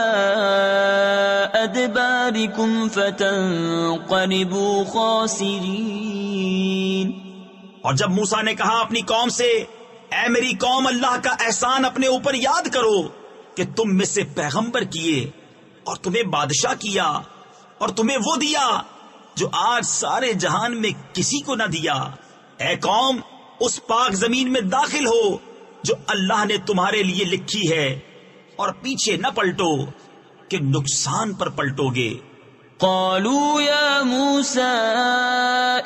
أَدْبَارِكُمْ فَتَنْقَلِبُوا خَاسِرِينَ۔ اور جب موسیٰ نے کہا اپنی قوم سے، اے میری قوم، اللہ کا احسان اپنے اوپر یاد کرو کہ تم میں سے پیغمبر کیے اور تمہیں بادشاہ کیا اور تمہیں وہ دیا جو آج سارے جہان میں کسی کو نہ دیا۔ اے قوم، اس پاک زمین میں داخل ہو جو اللہ نے تمہارے لیے لکھی ہے، اور پیچھے نہ پلٹو کہ نقصان پر پلٹو گے۔ قالوا يا موسى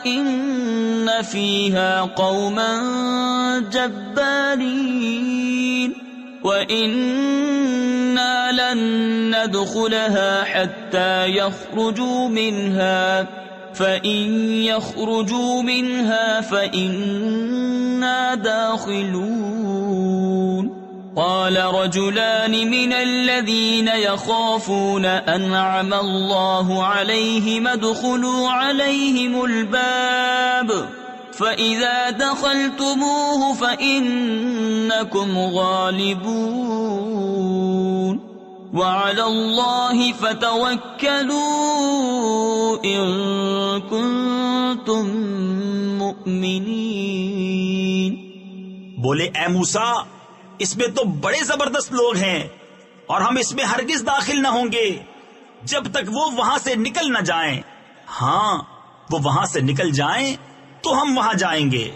إن فيها قوما جبارين وإنا لن ندخلها حتى يخرجوا منها فإن يخرجوا منها فإنا داخلون قال رجلان من الذين يخافون أنعم الله عليهم ادخلوا عليهم الباب فإذا دخلتموه فإنكم غالبون وعلى الله فتوكلوا إن كنتم مؤمنين. بولے اے موسیٰ اس میں تو بڑے زبردست لوگ ہیں اور ہم اس میں ہرگز داخل نہ ہوں گے جب تک وہ وہاں سے نکل نہ جائیں. ہاں وہ وہاں سے نکل جائیں تو ہم وہاں جائیں گے.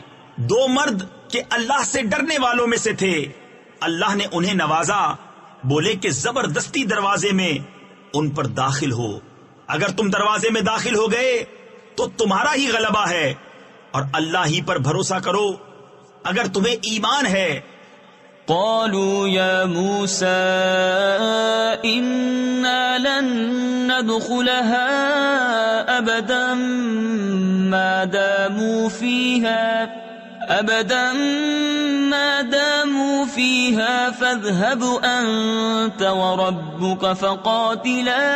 دو مرد کہ اللہ سے ڈرنے والوں میں سے تھے، اللہ نے انہیں نوازا، بولے کہ زبردستی دروازے میں ان پر داخل ہو. اگر تم دروازے میں داخل ہو گئے تو تمہارا ہی غلبہ ہے اور اللہ ہی پر بھروسہ کرو اگر تمہیں ایمان ہے. قالوا يا موسى إنا لن ندخلها أبدا ما داموا فيها فاذهب أنت وربك فقاتلا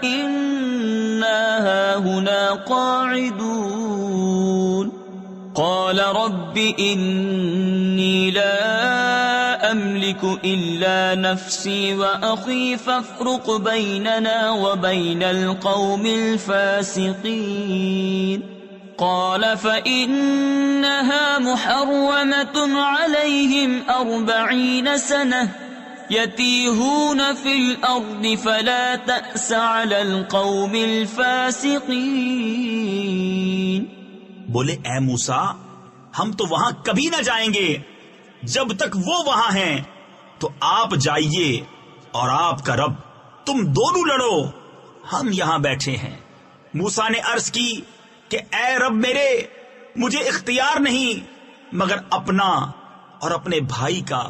إنا هاهنا قاعدون. قال رب إني لا أملك إلا نفسي وأخي فافرق بيننا وبين القوم الفاسقين. قال فإنها محرمة عليهم 40 سنة يتيهون في الأرض فلا تأس على القوم الفاسقين. بولے اے موسیٰ ہم تو وہاں کبھی نہ جائیں گے جب تک وہ وہاں ہیں، تو آپ جائیے اور آپ کا رب، تم دونوں لڑو، ہم یہاں بیٹھے ہیں. موسیٰ نے عرض کی کہ اے رب میرے، مجھے اختیار نہیں مگر اپنا اور اپنے بھائی کا،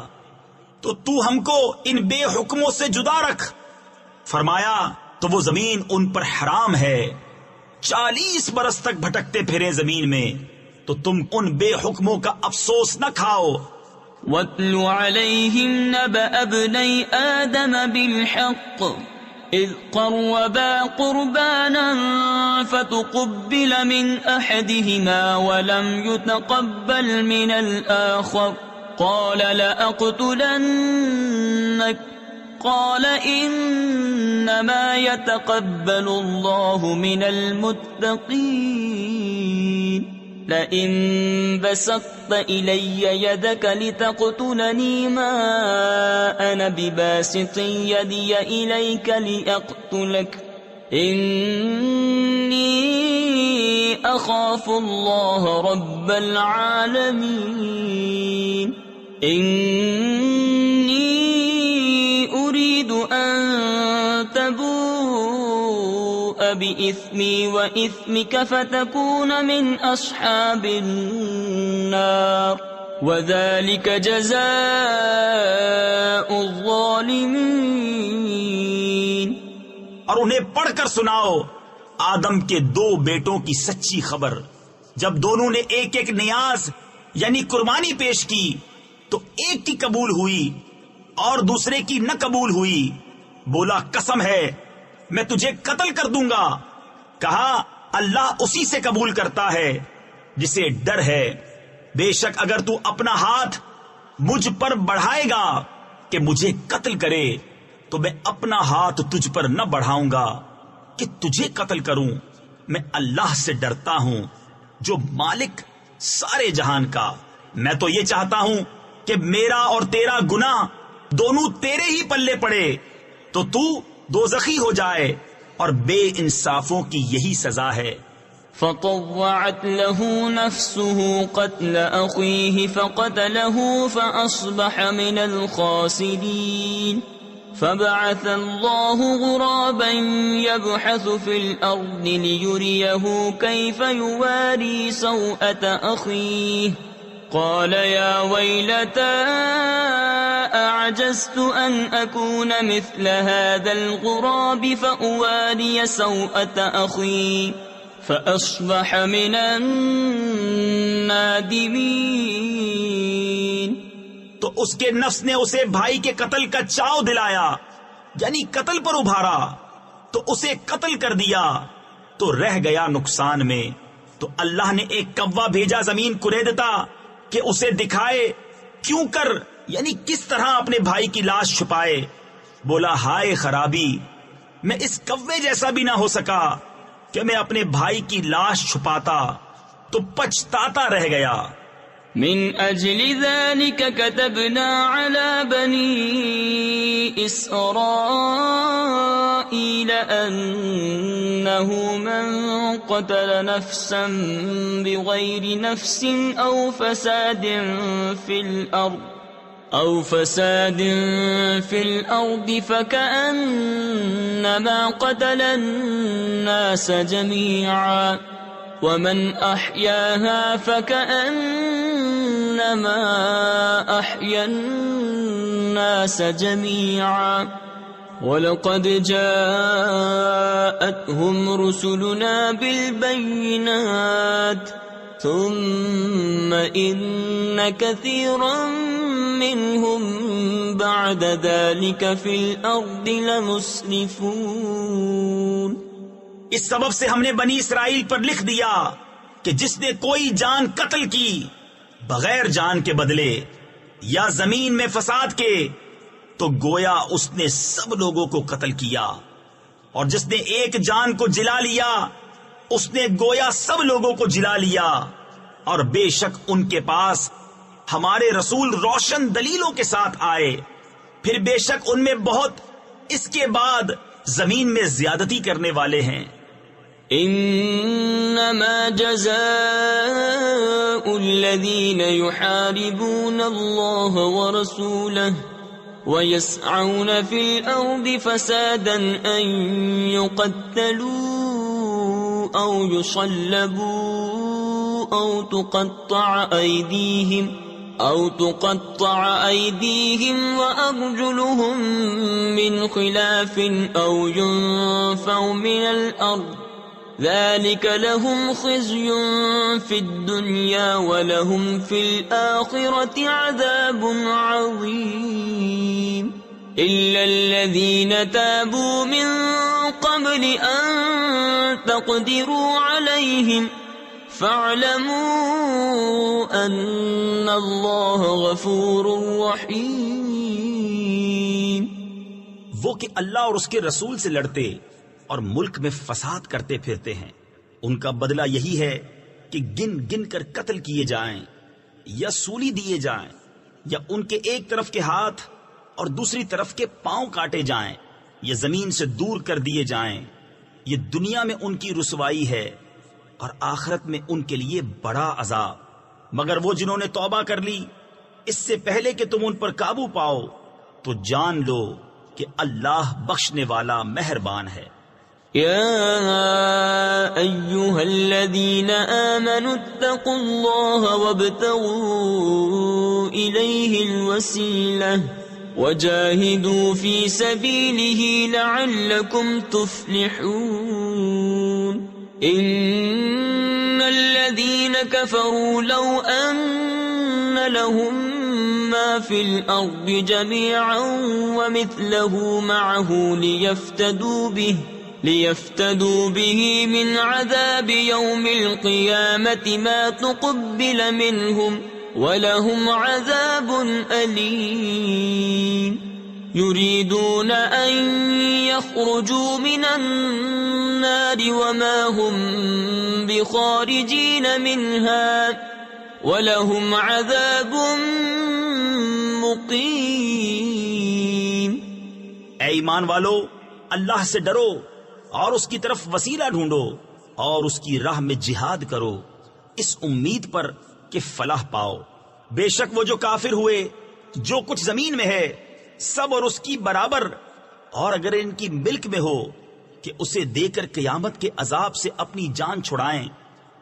تو تو ہم کو ان بے حکموں سے جدا رکھ. فرمایا تو وہ زمین ان پر حرام ہے، 40 برس تک بھٹکتے پھرے زمین میں، تو تم ان بے حکموں کا افسوس نہ کھاؤ. وَاتْلُ عَلَيْهِمْ نَبَأَ ابْنَيْ آدَمَ بِالْحَقِّ إِذْ قَرَّبَا قُرْبَانًا فَتُقُبِّلَ مِنْ أَحَدِهِمَا وَلَمْ يُتَقَبَّلْ مِنَ الْآخَرِ قَالَ لَأَقْتُلَنَّكَ قال إنما يتقبل الله من المتقين. لئن بسطت إلي يدك لتقتلني ما أنا بباسط يدي إليك لأقتلك إني أخاف الله رب العالمين. أريد أن تبوء بإثمي وإثمك فتكون من أصحاب النار وذلك جزاء الظالمين. اور انہیں پڑھ کر سناؤ آدم کے 2 بیٹوں کی سچی خبر. جب دونوں نے ایک ایک نیاز یعنی قربانی پیش کی تو ایک کی قبول ہوئی اور دوسرے کی نہ قبول ہوئی. بولا قسم ہے میں تجھے قتل کر دوں گا. کہا اللہ اسی سے قبول کرتا ہے جسے ڈر ہے. بے شک اگر تو اپنا ہاتھ مجھ پر بڑھائے گا کہ مجھے قتل کرے تو میں اپنا ہاتھ تجھ پر نہ بڑھاؤں گا کہ تجھے قتل کروں. میں اللہ سے ڈرتا ہوں جو مالک سارے جہان کا. میں تو یہ چاہتا ہوں کہ میرا اور تیرا گناہ دونوں تیرے ہی پلے پڑے تو دوزخی ہو جائے، اور بے انصافوں کی یہی سزا ہے. فطوعت له نفسه قتل أخيه فقتله فأصبح من الخاسرين. فبعث الله غرابا يبحث في الأرض ليريه كيف يواري سوءة أخيه قال يا ويلتى أعجزت أن أكون مثل هذا الغراب فأواري سوءة أخي فأصبح من النادمين. تو اس کے نفس نے اسے بھائی کے قتل کا چاؤ دلایا، یعنی قتل پر ابھارا، تو اسے قتل کر دیا تو رہ گیا نقصان میں. تو اللہ نے ایک کوا بھیجا زمین کریدتا کہ اسے دکھائے کیوں کر، یعنی کس طرح اپنے بھائی کی لاش چھپائے. بولا ہائے خرابی، میں اس کوے جیسا بھی نہ ہو سکا کہ میں اپنے بھائی کی لاش چھپاتا، تو پچھتاتا رہ گیا. من أجل ذلك كتبنا على بني إسرائيل أنه من قتل نفسا بغير نفس أو فساد في الأرض فكأنما قتل الناس جميعا ومن أحياها فكأنما أحيا الناس جميعا ولقد جاءتهم رسلنا بالبينات ثم إن كثيرا منهم بعد ذلك في الأرض لمسرفون. اس سبب سے ہم نے بنی اسرائیل پر لکھ دیا کہ جس نے کوئی جان قتل کی بغیر جان کے بدلے یا زمین میں فساد کے، تو گویا اس نے سب لوگوں کو قتل کیا، اور جس نے ایک جان کو جلا لیا اس نے گویا سب لوگوں کو جلا لیا. اور بے شک ان کے پاس ہمارے رسول روشن دلیلوں کے ساتھ آئے، پھر بے شک ان میں بہت اس کے بعد زمین میں زیادتی کرنے والے ہیں. انما جزاء الذين يحاربون الله ورسوله ويسعون في الأرض فسادا أن يقتلوا أو يصلبوا أو تقطع أيديهم وأرجلهم من خلاف أو ينفوا من الأرض ذلك لهم خزي في الدنيا ولهم في الآخرة عذاب عظيم. إلا الذين تابوا من قبل أن تقدروا عليهم فاعلموا أن الله غفور رحيم. وہ کہ اللہ اور اس کے رسول سے لڑتے اور ملک میں فساد کرتے پھرتے ہیں، ان کا بدلہ یہی ہے کہ گن گن کر قتل کیے جائیں یا سولی دیے جائیں، یا ان کے ایک طرف کے ہاتھ اور دوسری طرف کے پاؤں کاٹے جائیں یا زمین سے دور کر دیے جائیں. یہ دنیا میں ان کی رسوائی ہے اور آخرت میں ان کے لیے بڑا عذاب. مگر وہ جنہوں نے توبہ کر لی اس سے پہلے کہ تم ان پر قابو پاؤ، تو جان لو کہ اللہ بخشنے والا مہربان ہے. يا أيها الذين آمنوا اتقوا الله وابتغوا إليه الوسيلة وجاهدوا في سبيله لعلكم تفلحون. إن الذين كفروا لو أن لهم ما في الأرض جميعا ومثله معه ليفتدوا به من عذاب يوم القيامة ما تقبل منهم ولهم عذاب أليم. يريدون أن يخرجوا من النار وما هم بخارجين منها ولهم عذاب مقيم. اے ایمان والو، اللہ سے ڈرو اور اس کی طرف وسیلہ ڈھونڈو اور اس کی راہ میں جہاد کرو اس امید پر کہ فلاح پاؤ. بے شک وہ جو کافر ہوئے جو کچھ زمین میں ہے سب اور اس کی برابر اور اگر ان کی ملک میں ہو کہ اسے دے کر قیامت کے عذاب سے اپنی جان چھڑائیں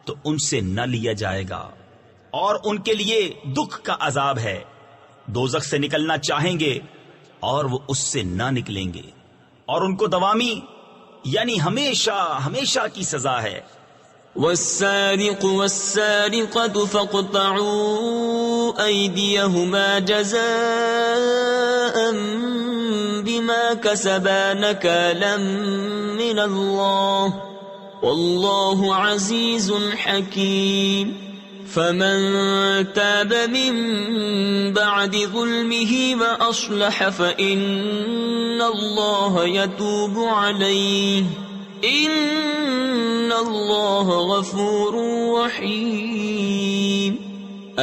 تو ان سے نہ لیا جائے گا، اور ان کے لیے دکھ کا عذاب ہے۔ دوزخ سے نکلنا چاہیں گے اور وہ اس سے نہ نکلیں گے، اور ان کو دوامی یعنی ہمیشہ ہمیشہ کی سزا ہے۔ والسارق والسارقة فاقطعوا أيديهما جزاء بما كسبا نكالا من الله والله عزيز حكيم فمن تاب من بعد ظلمه وأصلح فإن الله يتوب عليه ان اللہ غفور رحیم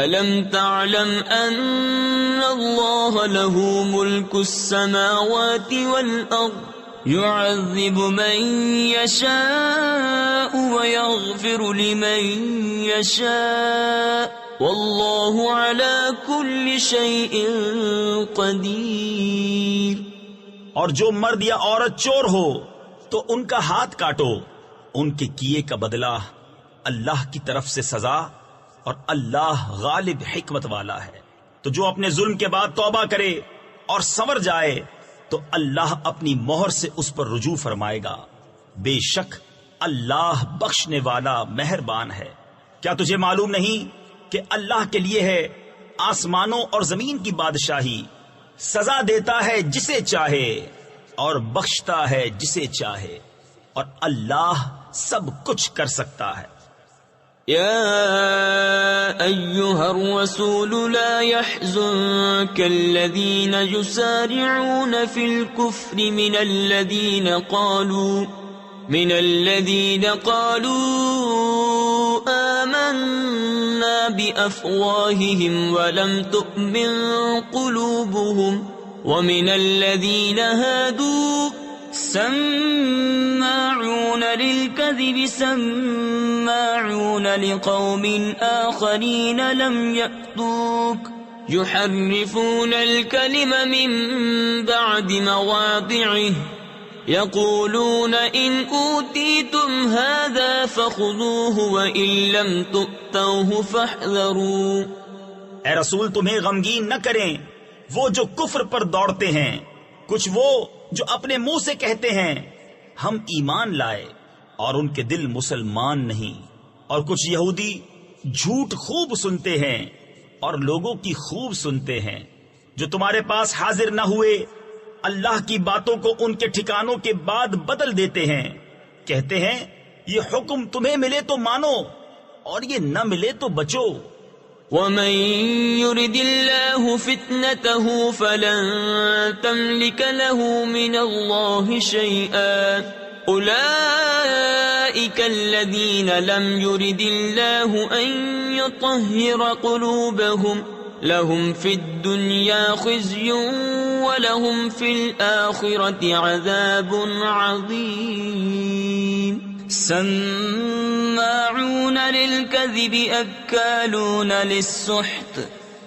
الم تعلم ان اللہ له ملک السماوات والارض يعذب من يشاء ويغفر لمن يشاء واللہ على كل شيء قدیر۔ اور جو مرد یا عورت چور ہو تو ان کا ہاتھ کاٹو، ان کے کیے کا بدلہ اللہ کی طرف سے سزا، اور اللہ غالب حکمت والا ہے۔ تو جو اپنے ظلم کے بعد توبہ کرے اور سنور جائے تو اللہ اپنی مہر سے اس پر رجوع فرمائے گا، بے شک اللہ بخشنے والا مہربان ہے۔ کیا تجھے معلوم نہیں کہ اللہ کے لیے ہے آسمانوں اور زمین کی بادشاہی، سزا دیتا ہے جسے چاہے اور بخشتا ہے جسے چاہے، اور اللہ سب کچھ کر سکتا ہے۔ یا ایہا الرسول لا يحزنك الذین یسارعون فی الكفر من الذین قالوا آمنا بأفواہہم ولم تؤمن قلوبہم ومن الذين هادوا سماعون للكذب سماعون لقوم آخرين لم يأتوك يحرفون الكلم من بعد مواضعه يقولون إن أوتيتم هذا فخذوه وإن لم تؤتوه فاحذروا۔ اے رسول تمہیں غمگین نہ کریں وہ جو کفر پر دوڑتے ہیں، کچھ وہ جو اپنے منہ سے کہتے ہیں ہم ایمان لائے اور ان کے دل مسلمان نہیں، اور کچھ یہودی جھوٹ خوب سنتے ہیں اور لوگوں کی خوب سنتے ہیں، جو تمہارے پاس حاضر نہ ہوئے اللہ کی باتوں کو ان کے ٹھکانوں کے بعد بدل دیتے ہیں، کہتے ہیں یہ حکم تمہیں ملے تو مانو اور یہ نہ ملے تو بچو۔ ومن يرد الله فتنته فلن تملك له من الله شيئا أولئك الذين لم يرد الله أن يطهر قلوبهم لهم في الدنيا خزي ولهم في الآخرة عذاب عظيم سماعون للكذب اکالون للسحت۔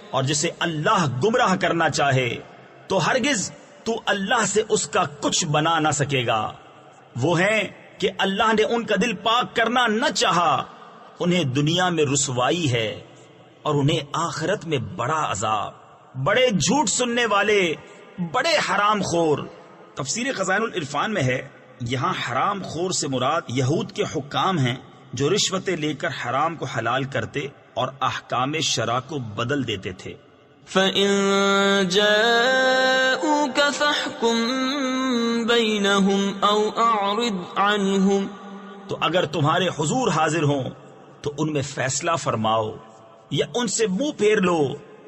اور جسے اللہ گمراہ کرنا چاہے تو ہرگز تو اللہ سے اس کا کچھ بنا نہ سکے گا۔ وہ ہیں کہ اللہ نے ان کا دل پاک کرنا نہ چاہا، انہیں دنیا میں رسوائی ہے اور انہیں آخرت میں بڑا عذاب۔ بڑے جھوٹ سننے والے، بڑے حرام خور۔ تفسیر خزائن العرفان میں ہے یہاں حرام خور سے مراد یہود کے حکام ہیں جو رشوتیں لے کر حرام کو حلال کرتے اور احکام شرع کو بدل دیتے تھے۔ فَإِن جَاءُوكَ فَاحْكُم بَيْنَهُمْ أَوْ أَعْرِضْ عَنْهُمْ، تو اگر تمہارے حضور حاضر ہوں تو ان میں فیصلہ فرماؤ یا ان سے منہ پھیر لو۔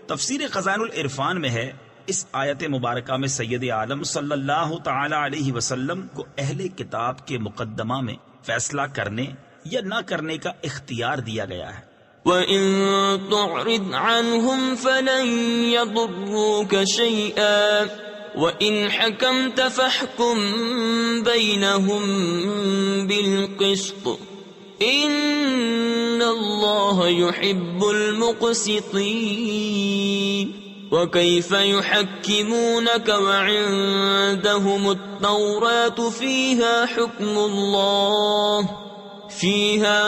تفسیر خزائن العرفان میں ہے اس آیت مبارکہ میں سید عالم صلی اللہ تعالی علیہ وسلم کو اہل کتاب کے مقدمہ میں فیصلہ کرنے یا نہ کرنے کا اختیار دیا گیا ہے۔ وَإِن تُعْرِضْ عَنْهُمْ فَلَن يَضُرُّوكَ شَيْئًا وَإِنْ حَكَمْتَ فَاحْكُم بَيْنَهُم بِالْقِسْطِ إِنَّ اللَّهَ يُحِبُّ الْمُقْسِطِينَ۔ وكيف يحكمونك وعندهم التوراة فيها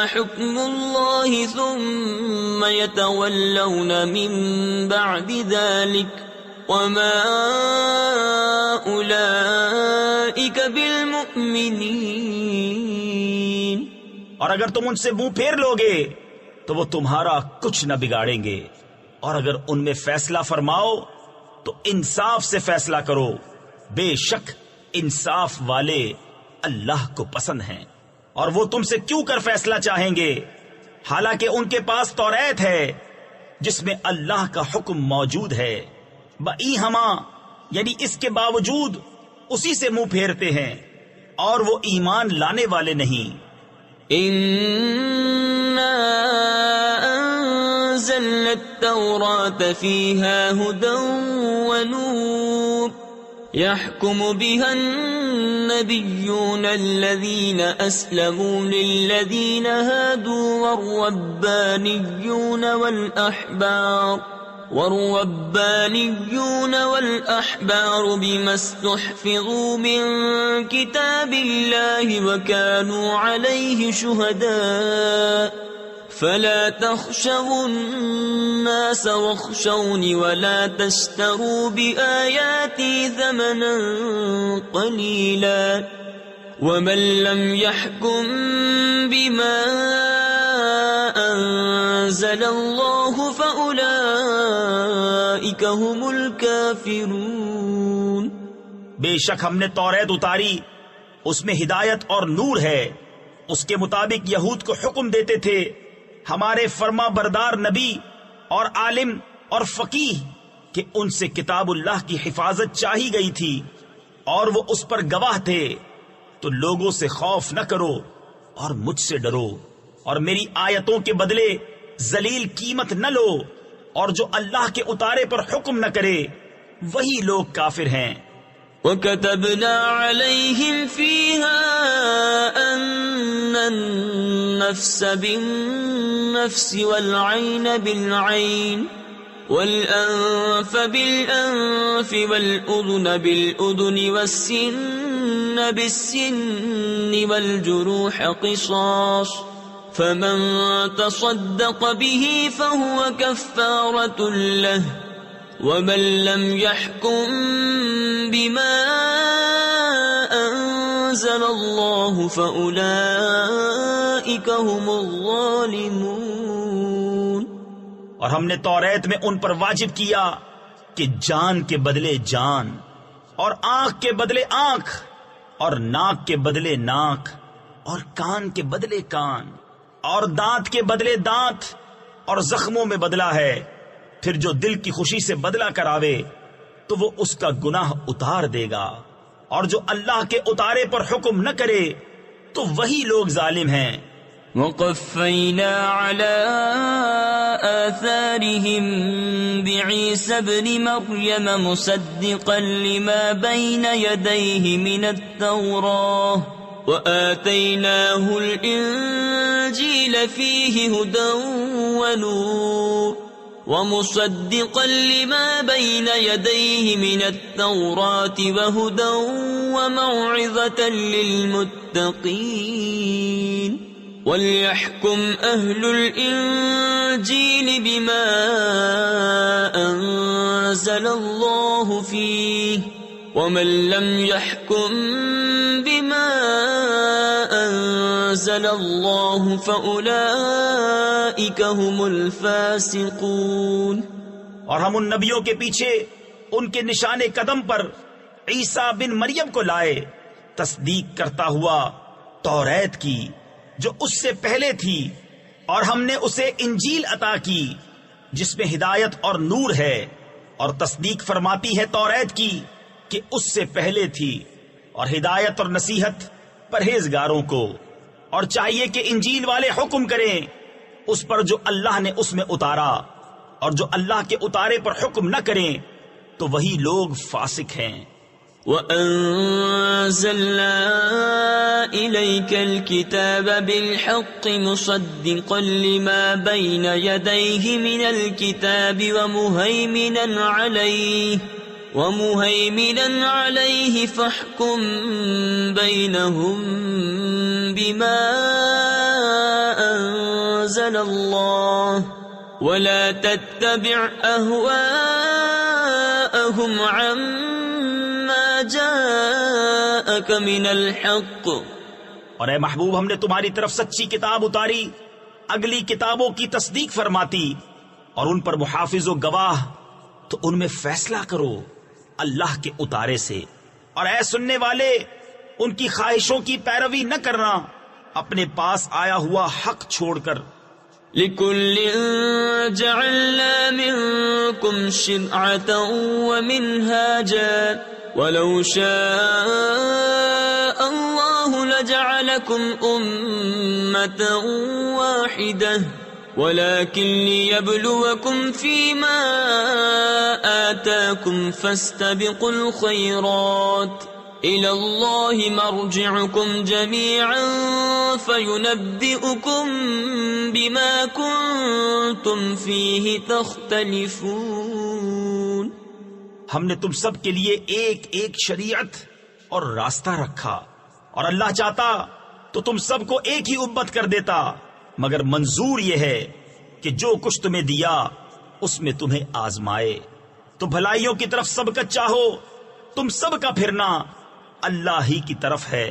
حكم الله ثم يتولون من بعد ذلك وما أولئك بالمؤمنين. اور اگر تم ان سے منہ پھیر لوگے تو وہ تمہارا کچھ نہ بگاڑیں گے، اور اگر ان میں فیصلہ فرماؤ تو انصاف سے فیصلہ کرو، بے شک انصاف والے اللہ کو پسند ہیں. اور وہ تم سے کیوں کر فیصلہ چاہیں گے حالانکہ ان کے پاس توریت ہے جس میں اللہ کا حکم موجود ہے، بئی ہما یعنی اس کے باوجود اسی سے منہ پھیرتے ہیں اور وہ ایمان لانے والے نہیں. أنزلنا التوراة فيها هدى ونور يحكم بها النبيون الذين أسلموا للذين هادوا والربانيون والأحبار بما استحفظوا من كتاب الله وكانوا عليه شهداء فلا تخشوا الناس واخشوني ولا تشتروا بآياتي ثمنا قليلا ومن لم يحكم بما أنزل الله فأولئك هم الكافرون. بے شک ہم نے توریت اتاری، اس میں ہدایت اور نور ہے. اس کے مطابق یہود کو حکم دیتے تھے ہمارے فرما بردار نبی اور عالم اور فقیہ کہ ان سے کتاب اللہ کی حفاظت چاہی گئی تھی اور وہ اس پر گواہ تھے. تو لوگوں سے خوف نہ کرو اور مجھ سے ڈرو، اور میری آیتوں کے بدلے ذلیل قیمت نہ لو، اور جو اللہ کے اتارے پر حکم نہ کرے وہی لوگ کافر ہیں. وَكَتَبْنَا عَلَيْهِمْ فِيهَا أَنَّ النَّفْسَ بِالنَّفْسِ وَالْعَيْنَ بِالْعَيْنِ وَالْأَنفَ بِالْأَنفِ وَالْأُذُنَ بِالْأُذُنِ وَالسِّنَّ بِالسِّنِّ وَالْجُرُوحَ قِصَاصٌ فَمَن تَصَدَّقَ بِهِ فَهُوَ كَفَّارَةٌ لَهُ وَمَن لَّمْ يَحْكُم بِمَا أَنزَلَ اللَّهُ فَأُولَئِكَ هُمُ الظَّالِمُونَ. اور ہم نے توریت میں ان پر واجب کیا کہ جان کے بدلے جان، اور آنکھ کے بدلے آنکھ، اور ناک کے بدلے ناک، اور کان کے بدلے کان، اور دانت کے بدلے دانت، اور زخموں میں بدلہ ہے. پھر جو دل کی خوشی سے بدلہ کراوے تو وہ اس کا گناہ اتار دے گا، اور جو اللہ کے اتارے پر حکم نہ کرے تو وہی لوگ ظالم ہیں. وَقَفَّيْنَا عَلَىٰ آثَارِهِمْ بِعِيسَى ابْنِ مَرْيَمَ مُصَدِّقًا لِمَا بَيْنَ يَدَيْهِ مِنَ التَّوْرَاةِ وَآتَيْنَاهُ الْإِنجِيلَ فِيهِ هُدًى وَنُورٌ وَمُصَدِّقًا لِمَا بَيْنَ يَدَيْهِ مِنَ التَّوْرَاةِ وَهُدًى وَمَوْعِظَةً لِّلْمُتَّقِينَ. وَلْيَحْكُمْ أَهْلُ الْإِنجِيلِ بِمَا أَنزَلَ اللَّهُ فِيهِ وَمَن لَّمْ يَحْكُم بِمَا أَنزَلَ اللَّهُ فَأُولَئِكَ هُمُ الْفَاسِقُونَ. اور ہم ان نبیوں کے پیچھے ان کے نشان قدم پر عیسیٰ بن مریم کو لائے، تصدیق کرتا ہوا توریت کی جو اس سے پہلے تھی، اور ہم نے اسے انجیل عطا کی جس میں ہدایت اور نور ہے، اور تصدیق فرماتی ہے توریت کی کہ اس سے پہلے تھی، اور ہدایت اور نصیحت پرہیزگاروں کو. اور چاہیے کہ انجیل والے حکم کریں اس پر جو اللہ نے اس میں اتارا، اور جو اللہ کے اتارے پر حکم نہ کریں تو وہی لوگ فاسق ہیں. وأنزلنا إليك الكتاب بالحق مصدقا لما بين يديه من الكتاب ومهيمنا عليه فاحكم بينهم بما أنزل الله ولا تتبع أهواءهم عما جاءك من الحق. اور اے محبوب، ہم نے تمہاری طرف سچی کتاب اتاری، اگلی کتابوں کی تصدیق فرماتی اور ان پر محافظ و گواہ، تو ان میں فیصلہ کرو اللہ کے اتارے سے. اور اے سننے والے، ان کی خواہشوں کی پیروی نہ کرنا اپنے پاس آیا ہوا حق چھوڑ کر. لِكُلٍّ جَعَلْنَا مِنكُمْ شِرْعَةً وَمِنْهَاجًا وَلَوْ شَاءَ اللَّهُ لَجَعَلَكُمْ أُمَّةً وَاحِدَةً وَلَكِنْ لِيَبْلُوَكُمْ فِيمَا آتَاكُمْ فَاسْتَبِقُوا الْخَيْرَاتِ إِلَى اللَّهِ مَرْجِعُكُمْ جَمِيعًا فَيُنَبِّئُكُمْ بِمَا كُنْتُمْ فِيهِ تَخْتَلِفُونَ. ہم نے تم سب کے لیے ایک ایک شریعت اور راستہ رکھا، اور اللہ چاہتا تو تم سب کو ایک ہی امت کر دیتا، مگر منظور یہ ہے کہ جو کچھ تمہیں دیا اس میں تمہیں آزمائے. تو بھلائیوں کی طرف سب کا چاہو، تم سب کا پھرنا اللہ ہی کی طرف ہے،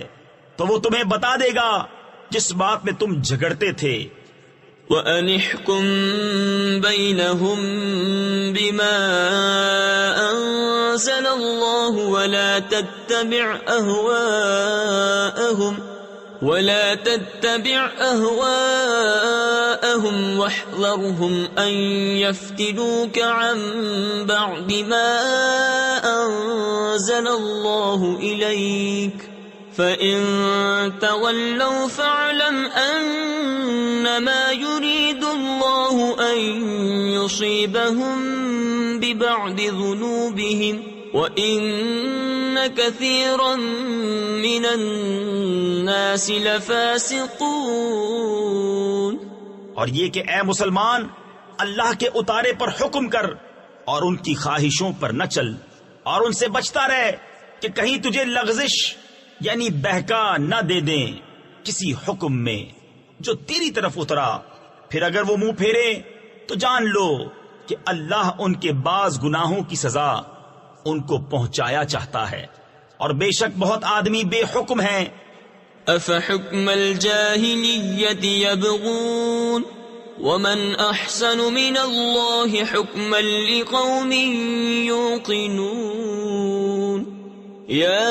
تو وہ تمہیں بتا دے گا جس بات میں تم جھگڑتے تھے. وَأَنِ احْكُم بَيْنَهُم بِمَا أَنزَلَ اللَّهُ وَلَا تَتَّبِعْ أَهْوَاءَهُمْ وَاحْذَرْهُمْ أَن يَفْتِنُوكَ عَن بَعْضِ مَا أَنزَلَ اللَّهُ إِلَيْكَ فَإِن تَوَلَّوْا فَاعْلَمْ أَنَّمَا يُرِيدُ اللَّهُ أَن يُصِيبَهُم بِبَعْضِ ذُنُوبِهِمْ وَإِنَّ كَثِيرًا مِّنَ النَّاسِ لَفَاسِقُونَ. اور یہ کہ اے مسلمان، اللہ کے اتارے پر حکم کر اور ان کی خواہشوں پر نہ چل، اور ان سے بچتا رہ کہ کہیں تجھے لغزش یعنی بہکا نہ دے دیں کسی حکم میں جو تیری طرف اترا. پھر اگر وہ منہ پھیرے تو جان لو کہ اللہ ان کے بعض گناہوں کی سزا ان کو پہنچایا چاہتا ہے، اور بے شک بہت آدمی بے حکم ہیں. أَفَحُكْمَ الْجَاهِلِيَّةِ يَبْغُونَ وَمَنْ أَحْسَنُ مِنَ اللَّهِ حُكْمًا لِقَوْمٍ يُوقِنُونَ. يَا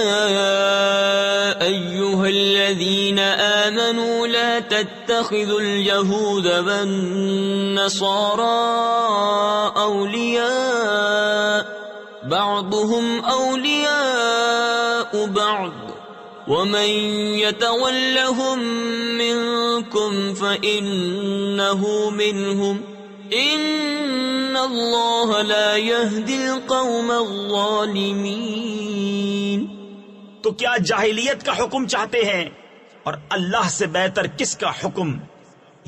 أَيُّهَا الَّذِينَ آمَنُوا لَا تَتَّخِذُوا الْيَهُودَ وَالنَّصَارَى أَوْلِيَاءَ بَعْضُهُمْ أَوْلِيَاءُ بَعْضٍ وَمَن يَتَوَلَّهُم مِّنكُمْ فَإِنَّهُ مِنْهُمْ إِنَّ اللَّهَ لَا يَهْدِي الْقَوْمَ الظَّالِمِينَ. تو کیا جاہلیت کا حکم چاہتے ہیں، اور اللہ سے بہتر کس کا حکم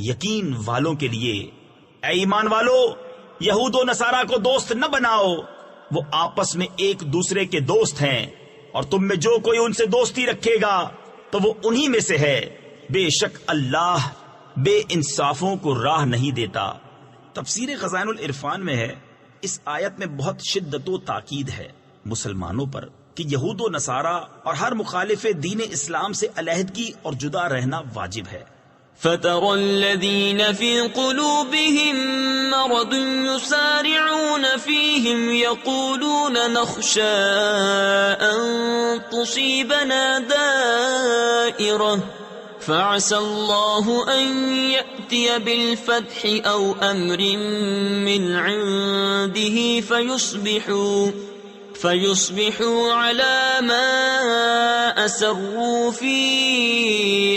یقین والوں کے لیے. اے ایمان والو، یہود و نصارہ کو دوست نہ بناؤ، وہ آپس میں ایک دوسرے کے دوست ہیں، اور تم میں جو کوئی ان سے دوستی رکھے گا تو وہ انہی میں سے ہے. بے شک اللہ بے انصافوں کو راہ نہیں دیتا. تفسیر خزائن العرفان میں ہے، اس آیت میں بہت شدت و تاکید ہے مسلمانوں پر کہ یہود و نصارہ اور ہر مخالف دین اسلام سے علیحدگی اور جدا رہنا واجب ہے. فَتَرَى الَّذِينَ فِي قُلُوبِهِم مَّرَضٌ يُسَارِعُونَ فِيهِمْ يَقُولُونَ نَخْشَىٰ أَن تُصِيبَنَا دَائِرَةٌ فَعَسَى اللَّهُ أَن يَأْتِيَ بِالْفَتْحِ أَوْ أَمْرٍ مِّنْ عِندِهِ فَيُصْبِحُوا عَلَى مَا أَسَرُّوا فِي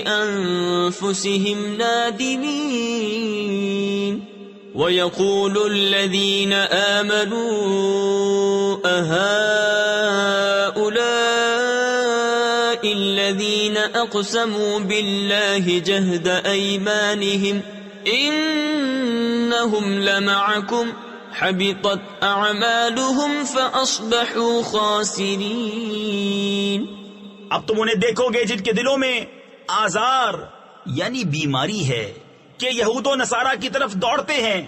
أَنفُسِهِمْ نَادِمِينَ. وَيَقُولُ الَّذِينَ آمَنُوا أَهَٰؤُلَاءِ هؤلاء الذين أقسموا بالله جهد أيمانهم إنهم لمعكم حبطت أعمالهم فأصبحوا خاسرين. اب تم انہیں دیکھو گے جن کے دلوں میں آزار یعنی بیماری ہے کہ یہود و نصارہ کی طرف دوڑتے ہیں،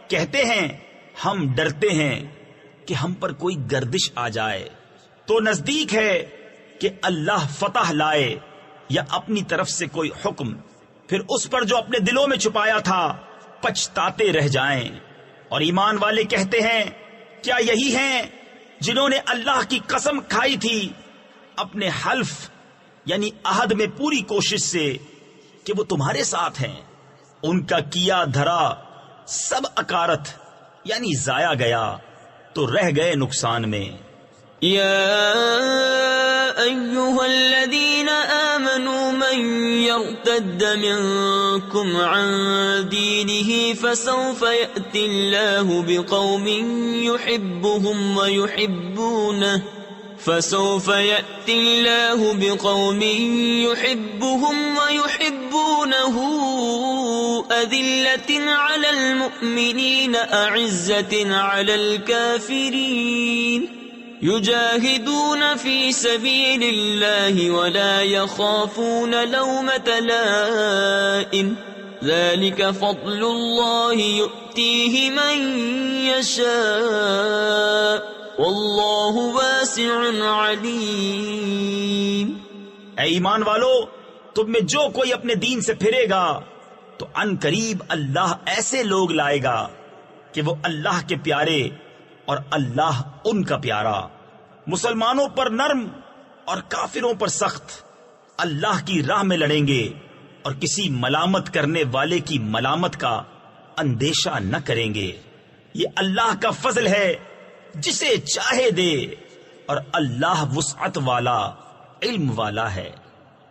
کہتے ہیں ہم ڈرتے ہیں کہ ہم پر کوئی گردش آ جائے، تو نزدیک ہے کہ اللہ فتح لائے یا اپنی طرف سے کوئی حکم، پھر اس پر جو اپنے دلوں میں چھپایا تھا پچھتاتے رہ جائیں. اور ایمان والے کہتے ہیں کیا یہی ہیں جنہوں نے اللہ کی قسم کھائی تھی اپنے حلف یعنی عہد میں پوری کوشش سے کہ وہ تمہارے ساتھ ہیں، ان کا کیا دھرا سب اکارت یعنی ضائع گیا تو رہ گئے نقصان میں. يا أيها الذين آمنوا من يرتد منكم عن دينه فسوف يأتي الله بقوم يحبهم ويحبونه أذلة على المؤمنين أعزة على الكافرين يجاهدون في سبيل الله ولا يخافون لومة لائم ذلك فضل الله يؤتيه من يشاء واللہ واسع علیم. اے ایمان والو، تم میں جو کوئی اپنے دین سے پھرے گا تو ان قریب اللہ ایسے لوگ لائے گا کہ وہ اللہ کے پیارے اور اللہ ان کا پیارا، مسلمانوں پر نرم اور کافروں پر سخت، اللہ کی راہ میں لڑیں گے اور کسی ملامت کرنے والے کی ملامت کا اندیشہ نہ کریں گے. یہ اللہ کا فضل ہے جسے چاہے دے اور اللہ وسعت والا علم والا ہے.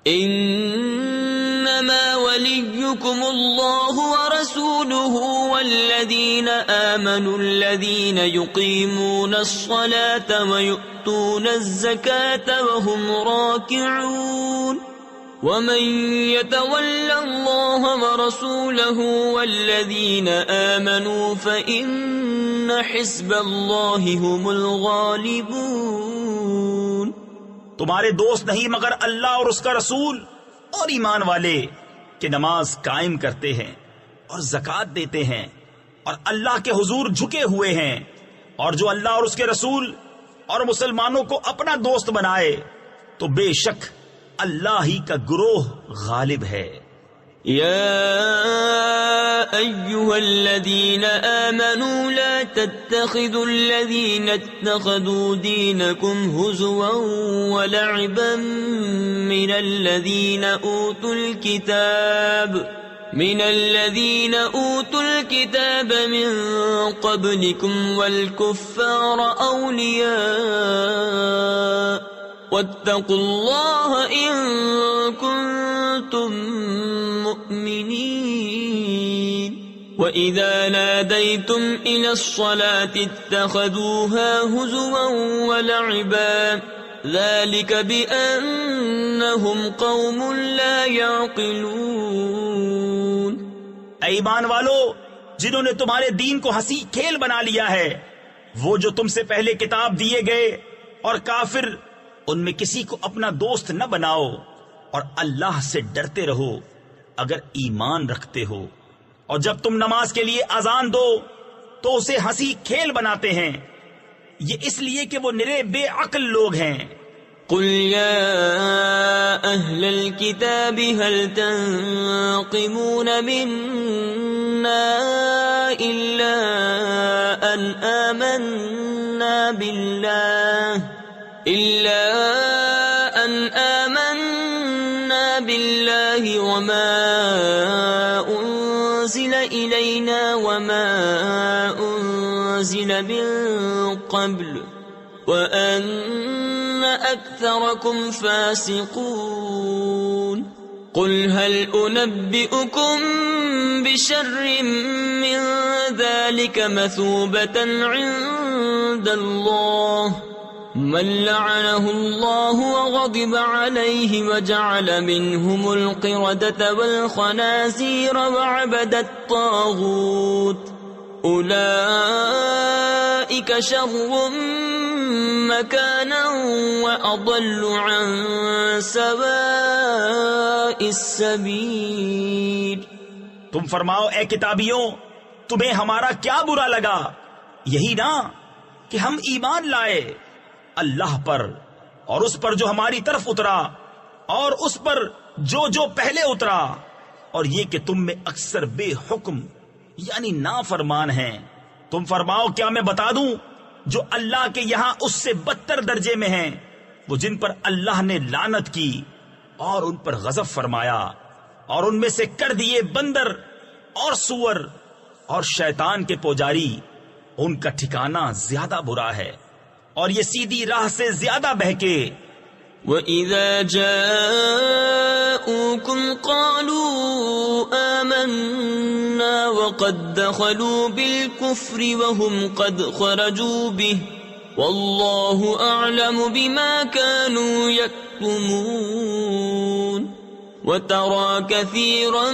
انما وليكم الله ورسوله والذين آمنوا الذين يقيمون الصلاة ويؤتون الزكاة وهم راكعون ومن يتول الله ورسوله والذين آمنوا فإن حزب الله هم الغالبون. تمہارے دوست نہیں مگر اللہ اور اس کا رسول اور ایمان والے کہ نماز قائم کرتے ہیں اور زکوٰۃ دیتے ہیں اور اللہ کے حضور جھکے ہوئے ہیں، اور جو اللہ اور اس کے رسول اور مسلمانوں کو اپنا دوست بنائے تو بے شک اللہ ہی کا گروہ غالب ہے. يا أيها الذين آمنوا لا تتخذوا الذين اتخذوا دينكم هزوا ولعبا من الذين أوتوا الكتاب من قبلكم والكفار أولياء واتقوا الله إن كنتم مؤمنين. وإذا ناديتم إلى الصلاة اتخذوها هزوا ولعبا ذلك بأنهم قوم لا يعقلون. اے ایمان والو، جنہوں نے تمہارے دین کو ہنسی کھیل بنا لیا ہے، وہ جو تم سے پہلے کتاب دیے گئے، اور کافر ان میں کسی کو اپنا دوست نہ بناؤ، اور اللہ سے ڈرتے رہو اگر ایمان رکھتے ہو. اور جب تم نماز کے لیے اذان دو تو اسے ہنسی کھیل بناتے ہیں، یہ اس لیے کہ وہ نرے بے عقل لوگ ہیں. قل يا أهل الكتاب هل تنقمون منا إلا أن آمنا بالله وما أنزل إلينا وما أنزل من قبل وأن أكثركم فاسقون. قل هل أنبئكم بشر من ذلك مثوبة عند الله من لعنه الله وغضب عليه وجعل منهم القردة والخنازير وعبد الطاغوت أولئك شر مكانا وأضل عن سواء السبيل. تم فرماؤ اے کتابیوں، تمہیں ہمارا کیا برا لگا؟ یہی نا کہ ہم ایمان لائے اللہ پر اور اس پر جو ہماری طرف اترا اور اس پر جو پہلے اترا، اور یہ کہ تم میں اکثر بے حکم یعنی نافرمان ہیں. تم فرماؤ کیا میں بتا دوں جو اللہ کے یہاں اس سے بدتر درجے میں ہیں، وہ جن پر اللہ نے لعنت کی اور ان پر غضب فرمایا اور ان میں سے کر دیے بندر اور سور اور شیطان کے پوجاری، ان کا ٹھکانہ زیادہ برا ہے اور یہ سیدھی راہ سے زیادہ بہکے. وَإِذَا جَاءُوكُمْ قَالُوا آمَنَّا وَقَدْ دَخَلُوا بِالْكُفْرِ وَهُمْ قَدْ خَرَجُوا بِهِ وَاللَّهُ أَعْلَمُ بِمَا كَانُوا يَكْتُمُونَ. وَتَرَى كَثِيرًا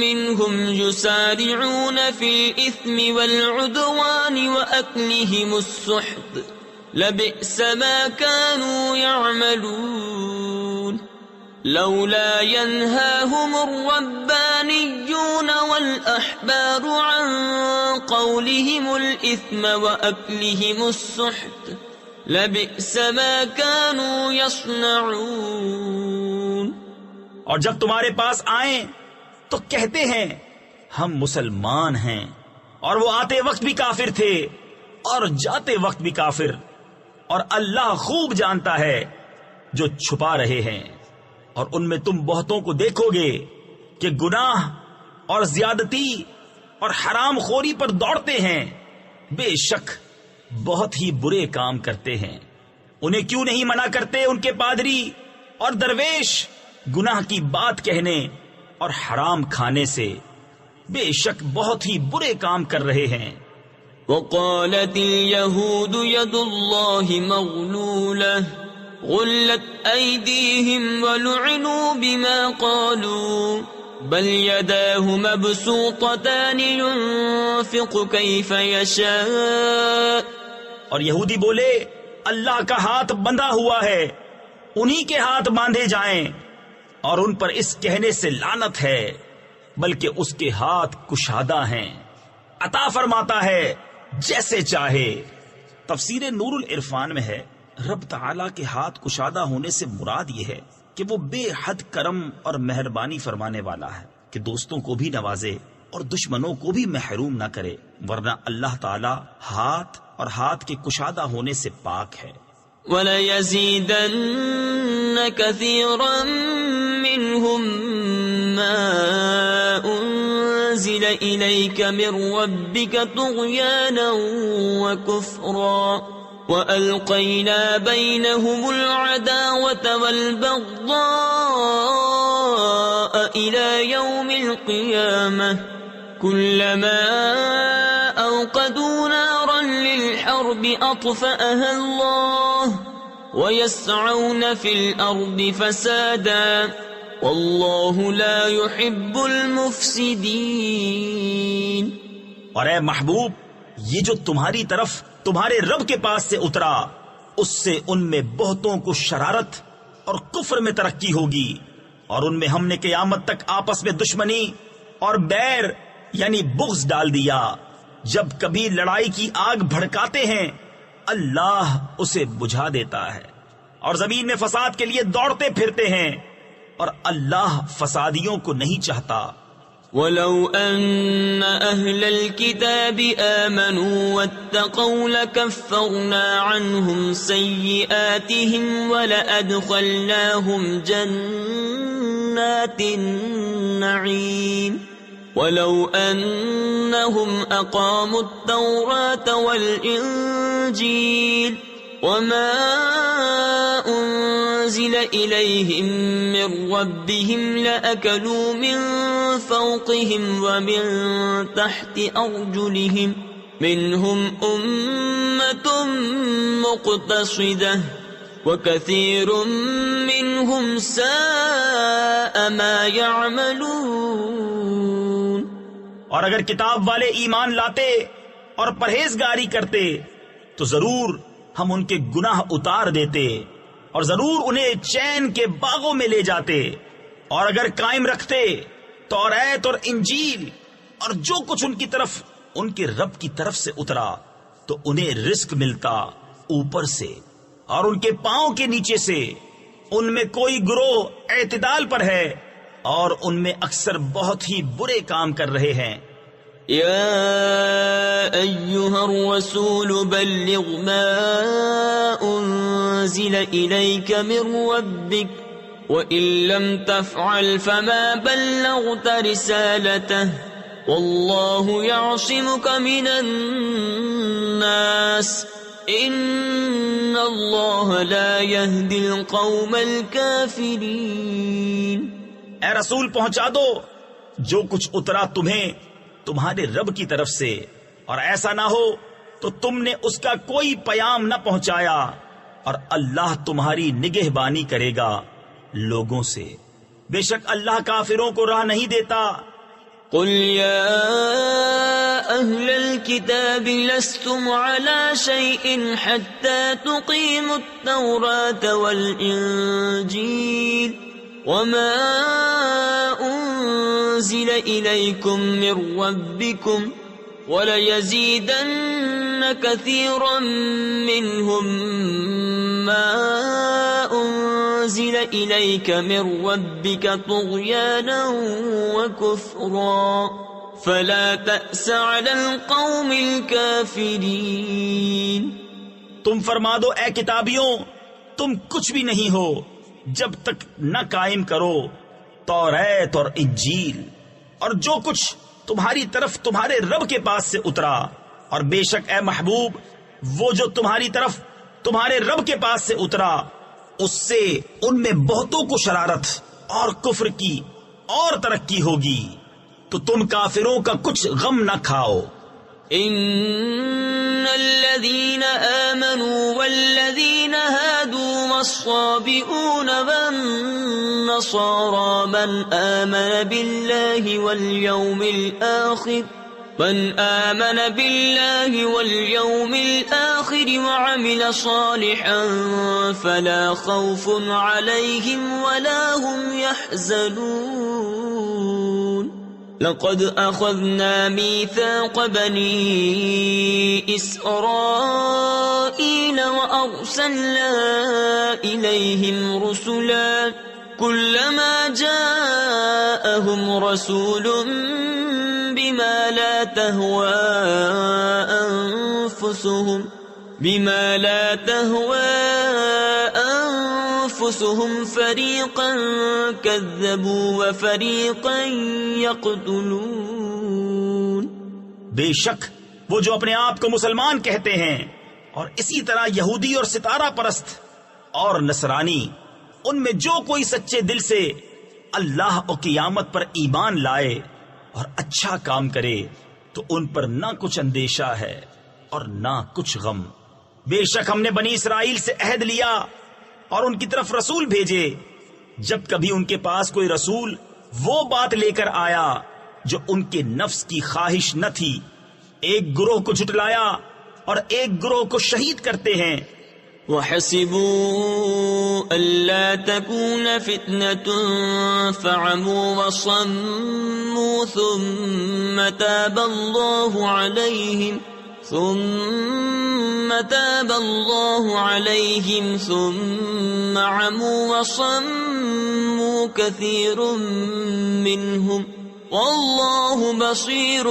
مِّنْهُمْ يُسَارِعُونَ فِي الْإِثْمِ وَالْعُدْوَانِ وَأَكْلِهِمُ السُّحْتَ لَبِئْسَ مَا كَانُوا يَعْمَلُونَ. لَوْلَا يَنْهَاهُمُ الرَّبَّانِيُّونَ وَالْأَحْبَارُ عَنْ قَوْلِهِمُ الْإِثْمَ وَأَكْلِهِمُ السُّحْتَ لَبِئْسَ مَا كَانُوا يَصْنَعُونَ. اور جب تمہارے پاس آئیں تو کہتے ہیں ہم مسلمان ہیں، اور وہ آتے وقت بھی کافر تھے اور جاتے وقت بھی کافر، اور اللہ خوب جانتا ہے جو چھپا رہے ہیں. اور ان میں تم بہتوں کو دیکھو گے کہ گناہ اور زیادتی اور حرام خوری پر دوڑتے ہیں، بے شک بہت ہی برے کام کرتے ہیں. انہیں کیوں نہیں منع کرتے ان کے پادری اور درویش گناہ کی بات کہنے اور حرام کھانے سے؟ بے شک بہت ہی برے کام کر رہے ہیں. وقالت اليهود يد الله مغلولة غلت أيديهم ولعنوا بما قالوا بل يداه مبسوطتان ينفق كيف يشاء. اور یہودی بولے اللہ کا ہاتھ بندھا ہوا ہے، انہی کے ہاتھ باندھے جائیں، اور ان پر اس کہنے سے لعنت ہے، بلکہ اس کے ہاتھ کشادہ ہیں، عطا فرماتا ہے جیسے چاہے. تفسیر نور العرفان میں ہے رب تعالیٰ کے ہاتھ کشادہ ہونے سے مراد یہ ہے کہ وہ بے حد کرم اور مہربانی فرمانے والا ہے کہ دوستوں کو بھی نوازے اور دشمنوں کو بھی محروم نہ کرے، ورنہ اللہ تعالیٰ ہاتھ اور ہاتھ کے کشادہ ہونے سے پاک ہے. وَلَيَزِيدَنَّ كَثِيرًا مِّنْهُمْ مَا أُنزِلَ إِلَيْكَ مِن رَّبِّكَ طُغْيَانًا وَكُفْرًا وَأَلْقَيْنَا بَيْنَهُمُ الْعَدَاوَةَ وَالْبَغْضَاءَ إِلَى يَوْمِ الْقِيَامَةِ كُلَّمَا أَوْقَدُوا نَارًا لِلْحَرْبِ أَطْفَأَهَا اللَّهُ وَيَسْعَوْنَ فِي الْأَرْضِ فَسَادًا وَاللَّهُ لَا يُحِبُّ الْمُفْسِدِينَ. اور اے محبوب، یہ جو تمہاری طرف تمہارے رب کے پاس سے اترا، اس سے ان میں بہتوں کو شرارت اور کفر میں ترقی ہوگی، اور ان میں ہم نے قیامت تک آپس میں دشمنی اور بیر یعنی بغض ڈال دیا. جب کبھی لڑائی کی آگ بھڑکاتے ہیں اللہ اسے بجھا دیتا ہے، اور زمین میں فساد کے لیے دوڑتے پھرتے ہیں، اور اللہ فسادیوں کو نہیں چاہتا. وَلَوْ أَنَّ أَهْلَ الْكِتَابِ آمَنُوا وَاتَّقَوْا لَكَفَّرْنَا عَنْهُمْ سَيِّئَاتِهِمْ وَلَأَدْخَلْنَاهُمْ جَنَّاتِ النَّعِيمِ. وَلَوْ أَنَّهُمْ أَقَامُوا التَّوْرَاةَ وَالْإِنْجِيلَ وَمَا أُنزِلَ إِلَيْهِمْ مِنْ رَبِّهِمْ لَأَكَلُوا مِنْ فَوْقِهِمْ وَمِنْ تَحْتِ أَرْجُلِهِمْ منهم أمة مقتصدة وكثير منهم ساء ما يعملون۔ اور اگر کتاب والے ایمان لاتے اور پرہیزگاری کرتے تو ضرور ہم ان کے گناہ اتار دیتے اور ضرور انہیں چین کے باغوں میں لے جاتے۔ اور اگر قائم رکھتے توریت اور انجیل اور جو کچھ ان کی طرف ان کے رب کی طرف سے اترا تو انہیں رزق ملتا اوپر سے اور ان کے پاؤں کے نیچے سے۔ ان میں کوئی گروہ اعتدال پر ہے اور ان میں اکثر بہت ہی برے کام کر رہے ہیں۔ يا أيها الرسول بلغ ما أنزل إليك من ربك وإن لم تفعل فما بلغت رسالته والله يعصمك من الناس إن الله لا يهدي القوم الكافرين۔ اے رسول پہنچا دو جو کچھ اترا تمہیں تمہارے رب کی طرف سے، اور ایسا نہ ہو تو تم نے اس کا کوئی پیام نہ پہنچایا، اور اللہ تمہاری نگہبانی کرے گا لوگوں سے، بے شک اللہ کافروں کو راہ نہیں دیتا۔ قل يا أهل الكتاب لستم على شيء حتى تقيموا التوراة والإنجيل وما أنزل إليكم من ربكم وليزيدن كثيرا منهم ما أنزل إليك من ربك طغيانا وكفرا فلا تأس على القوم الكافرين۔ تم فرما دو اے کتابیوں تم کچھ بھی نہیں ہو جب تک نہ قائم کرو توریت اور انجیل اور جو کچھ تمہاری طرف تمہارے رب کے پاس سے اترا، اور بے شک اے محبوب وہ جو تمہاری طرف تمہارے رب کے پاس سے اترا اس سے ان میں بہتوں کو شرارت اور کفر کی اور ترقی ہوگی، تو تم کافروں کا کچھ غم نہ کھاؤ۔ ان الذين آمنوا والذين هادوا والصابئون والنصارى من آمن بالله واليوم الآخر وعمل صالحا فلا خوف عليهم ولا هم يحزنون۔ لقد أخذنا ميثاق بني إسرائيل وأرسلنا إليهم رسلا كلما جاءهم رسول بما لا تهوى أنفسهم فريقا كذبوا وفريقا يقتلون۔ بے شک وہ جو اپنے آپ کو مسلمان کہتے ہیں اور اسی طرح یہودی اور ستارہ پرست اور نصرانی، ان میں جو کوئی سچے دل سے اللہ اور قیامت پر ایمان لائے اور اچھا کام کرے تو ان پر نہ کچھ اندیشہ ہے اور نہ کچھ غم۔ بے شک ہم نے بنی اسرائیل سے عہد لیا اور ان کی طرف رسول بھیجے، جب کبھی ان کے پاس کوئی رسول وہ بات لے کر آیا جو ان کے نفس کی خواہش نہ تھی، ایک گروہ کو جھٹلایا اور ایک گروہ کو شہید کرتے ہیں۔ وَحَسِبُوا أَلَّا تَكُونَ فِتْنَةٌ فَعَمُوا وَصَمُّوا ثُمَّ تَابَ اللَّهُ عَلَيْهِمْ ثُمَّ عَمُوا وَصَمُّوا كَثِيرٌ مِّنْهُمْ وَاللَّهُ بَصِيرٌ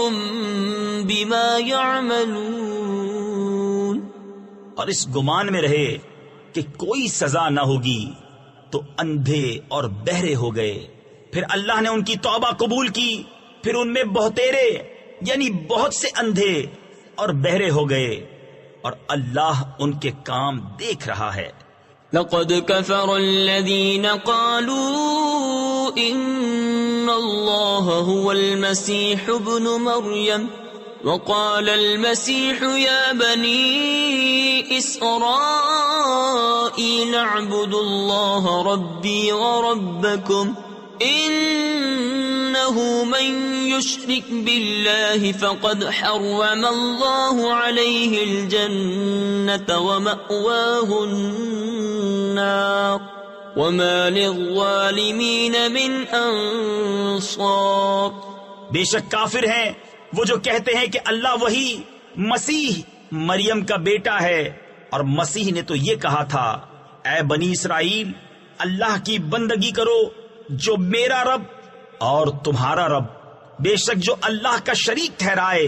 بِمَا يَعْمَلُونَ۔ اور اس گمان میں رہے کہ کوئی سزا نہ ہوگی تو اندھے اور بہرے ہو گئے، پھر اللہ نے ان کی توبہ قبول کی، پھر ان میں بہتیرے یعنی بہت سے اندھے اور بہرے ہو گئے، اور اللہ ان کے کام دیکھ رہا ہے۔ لقد كفر الذين قالوا إن الله هو المسيح ابن مريم وقال المسيح يا بني إسرائيل اعبدوا الله ربي وربكم إنه من يشرك بالله فقد حرم الله عليه الجنة ومأواه النار وما للظالمين من أنصار. بے شک کافر ہیں وہ جو کہتے ہیں کہ اللہ وہی مسیح مریم کا بیٹا ہے، اور مسیح نے تو یہ کہا تھا اے بنی اسرائیل اللہ کی بندگی کرو جو میرا رب اور تمہارا رب، بے شک جو اللہ کا شریک ٹھہرائے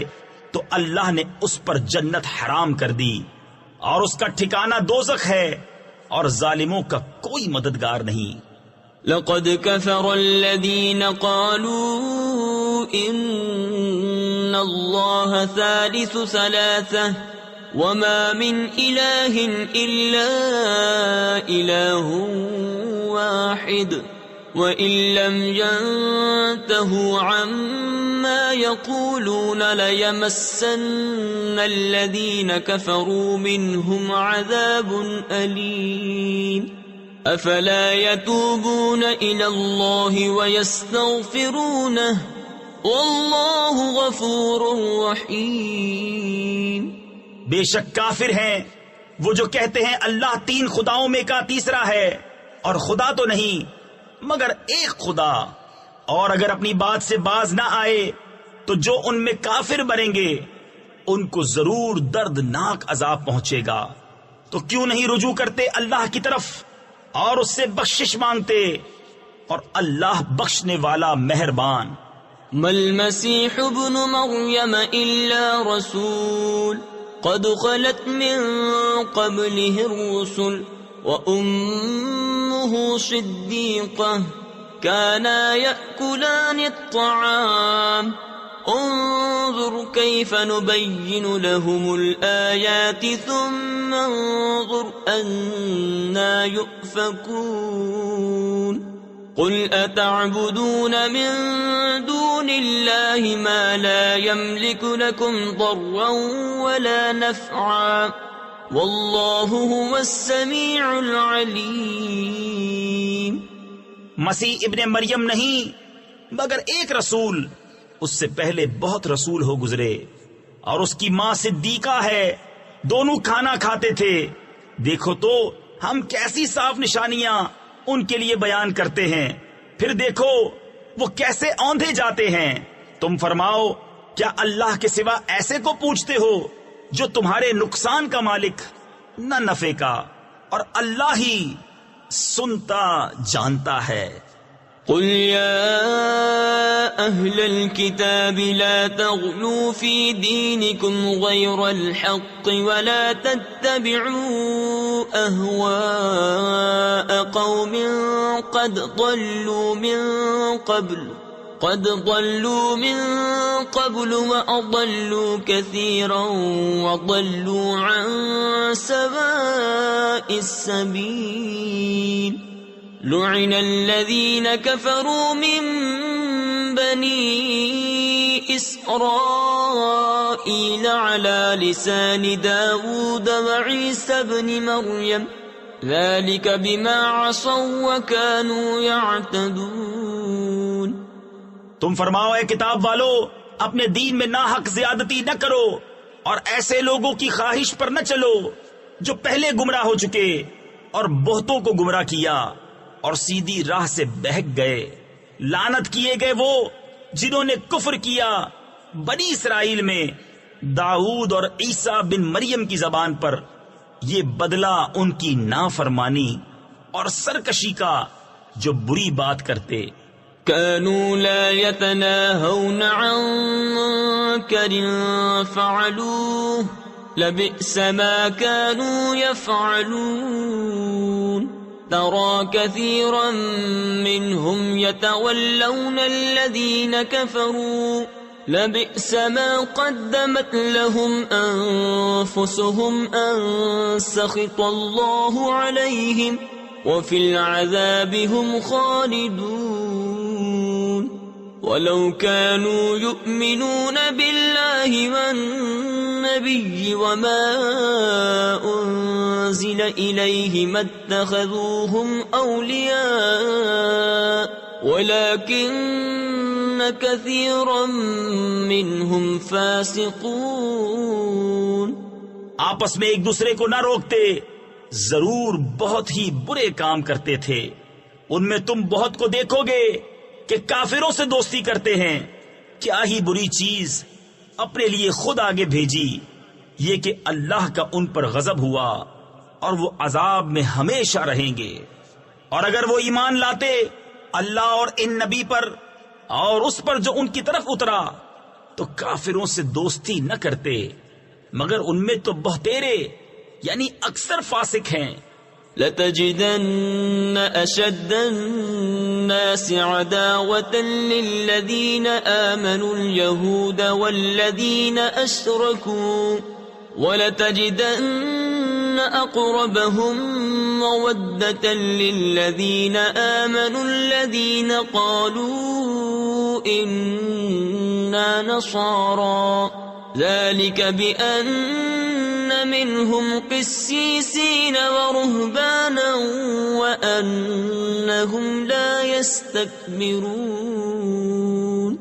تو اللہ نے اس پر جنت حرام کر دی اور اس کا ٹھکانہ دوزخ ہے اور ظالموں کا کوئی مددگار نہیں. لقد كفر الذين قالوا إن الله ثالث ثلاثة وما من إله إلا إله واحد وإن لم ينتهوا عما يقولون ليمسن الذين كفروا منهم عذاب أليم. افلا يتوبون الى الله ويستغفرونه والله غفور رحيم. بے شک کافر ہیں وہ جو کہتے ہیں اللہ تین خداؤں میں کا تیسرا ہے، اور خدا تو نہیں مگر ایک خدا، اور اگر اپنی بات سے باز نہ آئے تو جو ان میں کافر بنیں گے ان کو ضرور دردناک عذاب پہنچے گا. تو کیوں نہیں رجوع کرتے اللہ کی طرف اور اس سے بخشش مانگتے، اور اللہ بخشنے والا مہربان. ما المسيح ابن مريم إلا رسول قد خلت من قبله الرسل وأمه صديقة كانا يأكلان الطعام انظر كيف نبين لهم الآيات ثم انظر أنا يؤفكون. قل أتعبدون من دون الله ما لا يملك لكم ضرا ولا نفعا والله هو السميع العليم. مسیح ابن مریم نہیں مگر ایک رسول، اس سے پہلے بہت رسول ہو گزرے، اور اس کی ماں صدیقہ ہے، دونوں کھانا کھاتے تھے. دیکھو تو ہم کیسی صاف نشانیاں ان کے لیے بیان کرتے ہیں، پھر دیکھو وہ کیسے اوندھے جاتے ہیں. تم فرماؤ کیا اللہ کے سوا ایسے کو پوچھتے ہو جو تمہارے نقصان کا مالک نہ نفع کا، اور اللہ ہی سنتا جانتا ہے. قل يا أهل الكتاب لا تغلوا في دينكم غير الحق ولا تتبعوا أهواء قوم قد ضلوا من قبل وأضلوا كثيرا وضلوا عن سواء السبيل. لعن الذين كفروا من بني إسرائيل على لسان داود وعيسى بن مريم ذلك بما عصوا وكانوا يعتدون. تم فرماؤ اے کتاب والو اپنے دین میں ناحق زیادتی نہ کرو اور ایسے لوگوں کی خواہش پر نہ چلو جو پہلے گمراہ ہو چکے اور بہتوں کو گمراہ کیا اور سیدھی راہ سے بہک گئے. لعنت کیے گئے وہ جنہوں نے کفر کیا بنی اسرائیل میں داؤد اور عیسیٰ بن مریم کی زبان پر. یہ بدلہ ان کی نافرمانی اور سرکشی کا جو بری بات کرتے. كانوا لا يتناهون عن منكر فعلوه لبئس ما كانوا يفعلون. ترى كثيرا منهم يتولون الذين كفروا لبئس ما قدمت لهم أنفسهم أن سخط الله عليهم وفي العذاب هم خالدون. وَلَوْ كَانُوا يُؤْمِنُونَ بِاللَّهِ وَالنَّبِيِّ وَمَا أُنزِلَ إِلَيْهِ مَا اتَّخَذُوهُمْ أَوْلِيَاءَ وَلَكِنَّ كَثِيرًا مِّنْهُمْ فَاسِقُونَ۔ آپس میں ایک دوسرے کو نہ روکتے، ضرور بہت ہی برے کام کرتے تھے۔ ان میں تم بہت کو دیکھو گے کہ کافروں سے دوستی کرتے ہیں۔ کیا ہی بری چیز اپنے لیے خود آگے بھیجی، یہ کہ اللہ کا ان پر غضب ہوا اور وہ عذاب میں ہمیشہ رہیں گے۔ اور اگر وہ ایمان لاتے اللہ اور ان نبی پر اور اس پر جو ان کی طرف اترا تو کافروں سے دوستی نہ کرتے، مگر ان میں تو بہتیرے یعنی اکثر فاسق ہیں۔ لَتَجِدَنَّ أَشَدَّ النَّاسِ عَدَاوَةً لِلَّذِينَ آمَنُوا الْيَهُودَ وَالَّذِينَ أَشْرَكُوا وَلَتَجِدَنَّ أَقْرَبَهُم مَّوَدَّةً لِلَّذِينَ آمَنُوا الَّذِينَ قَالُوا إِنَّا نَصَارَىٰ ذَلِكَ بِأَنَّ مِنْهُمْ قِسِّيسِينَ وَرُهْبَانًا وَأَنَّهُمْ لَا يَسْتَكْبِرُونَ۔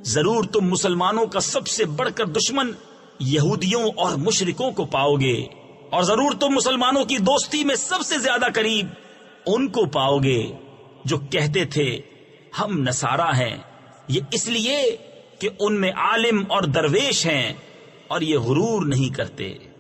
ضرور تم مسلمانوں کا سب سے بڑھ کر دشمن یہودیوں اور مشرکوں کو پاؤ گے، اور ضرور تم مسلمانوں کی دوستی میں سب سے زیادہ قریب ان کو پاؤ گے جو کہتے تھے ہم نصارہ ہیں، یہ اس لیے کہ ان میں عالم اور درویش ہیں اور یہ غرور نہیں کرتے۔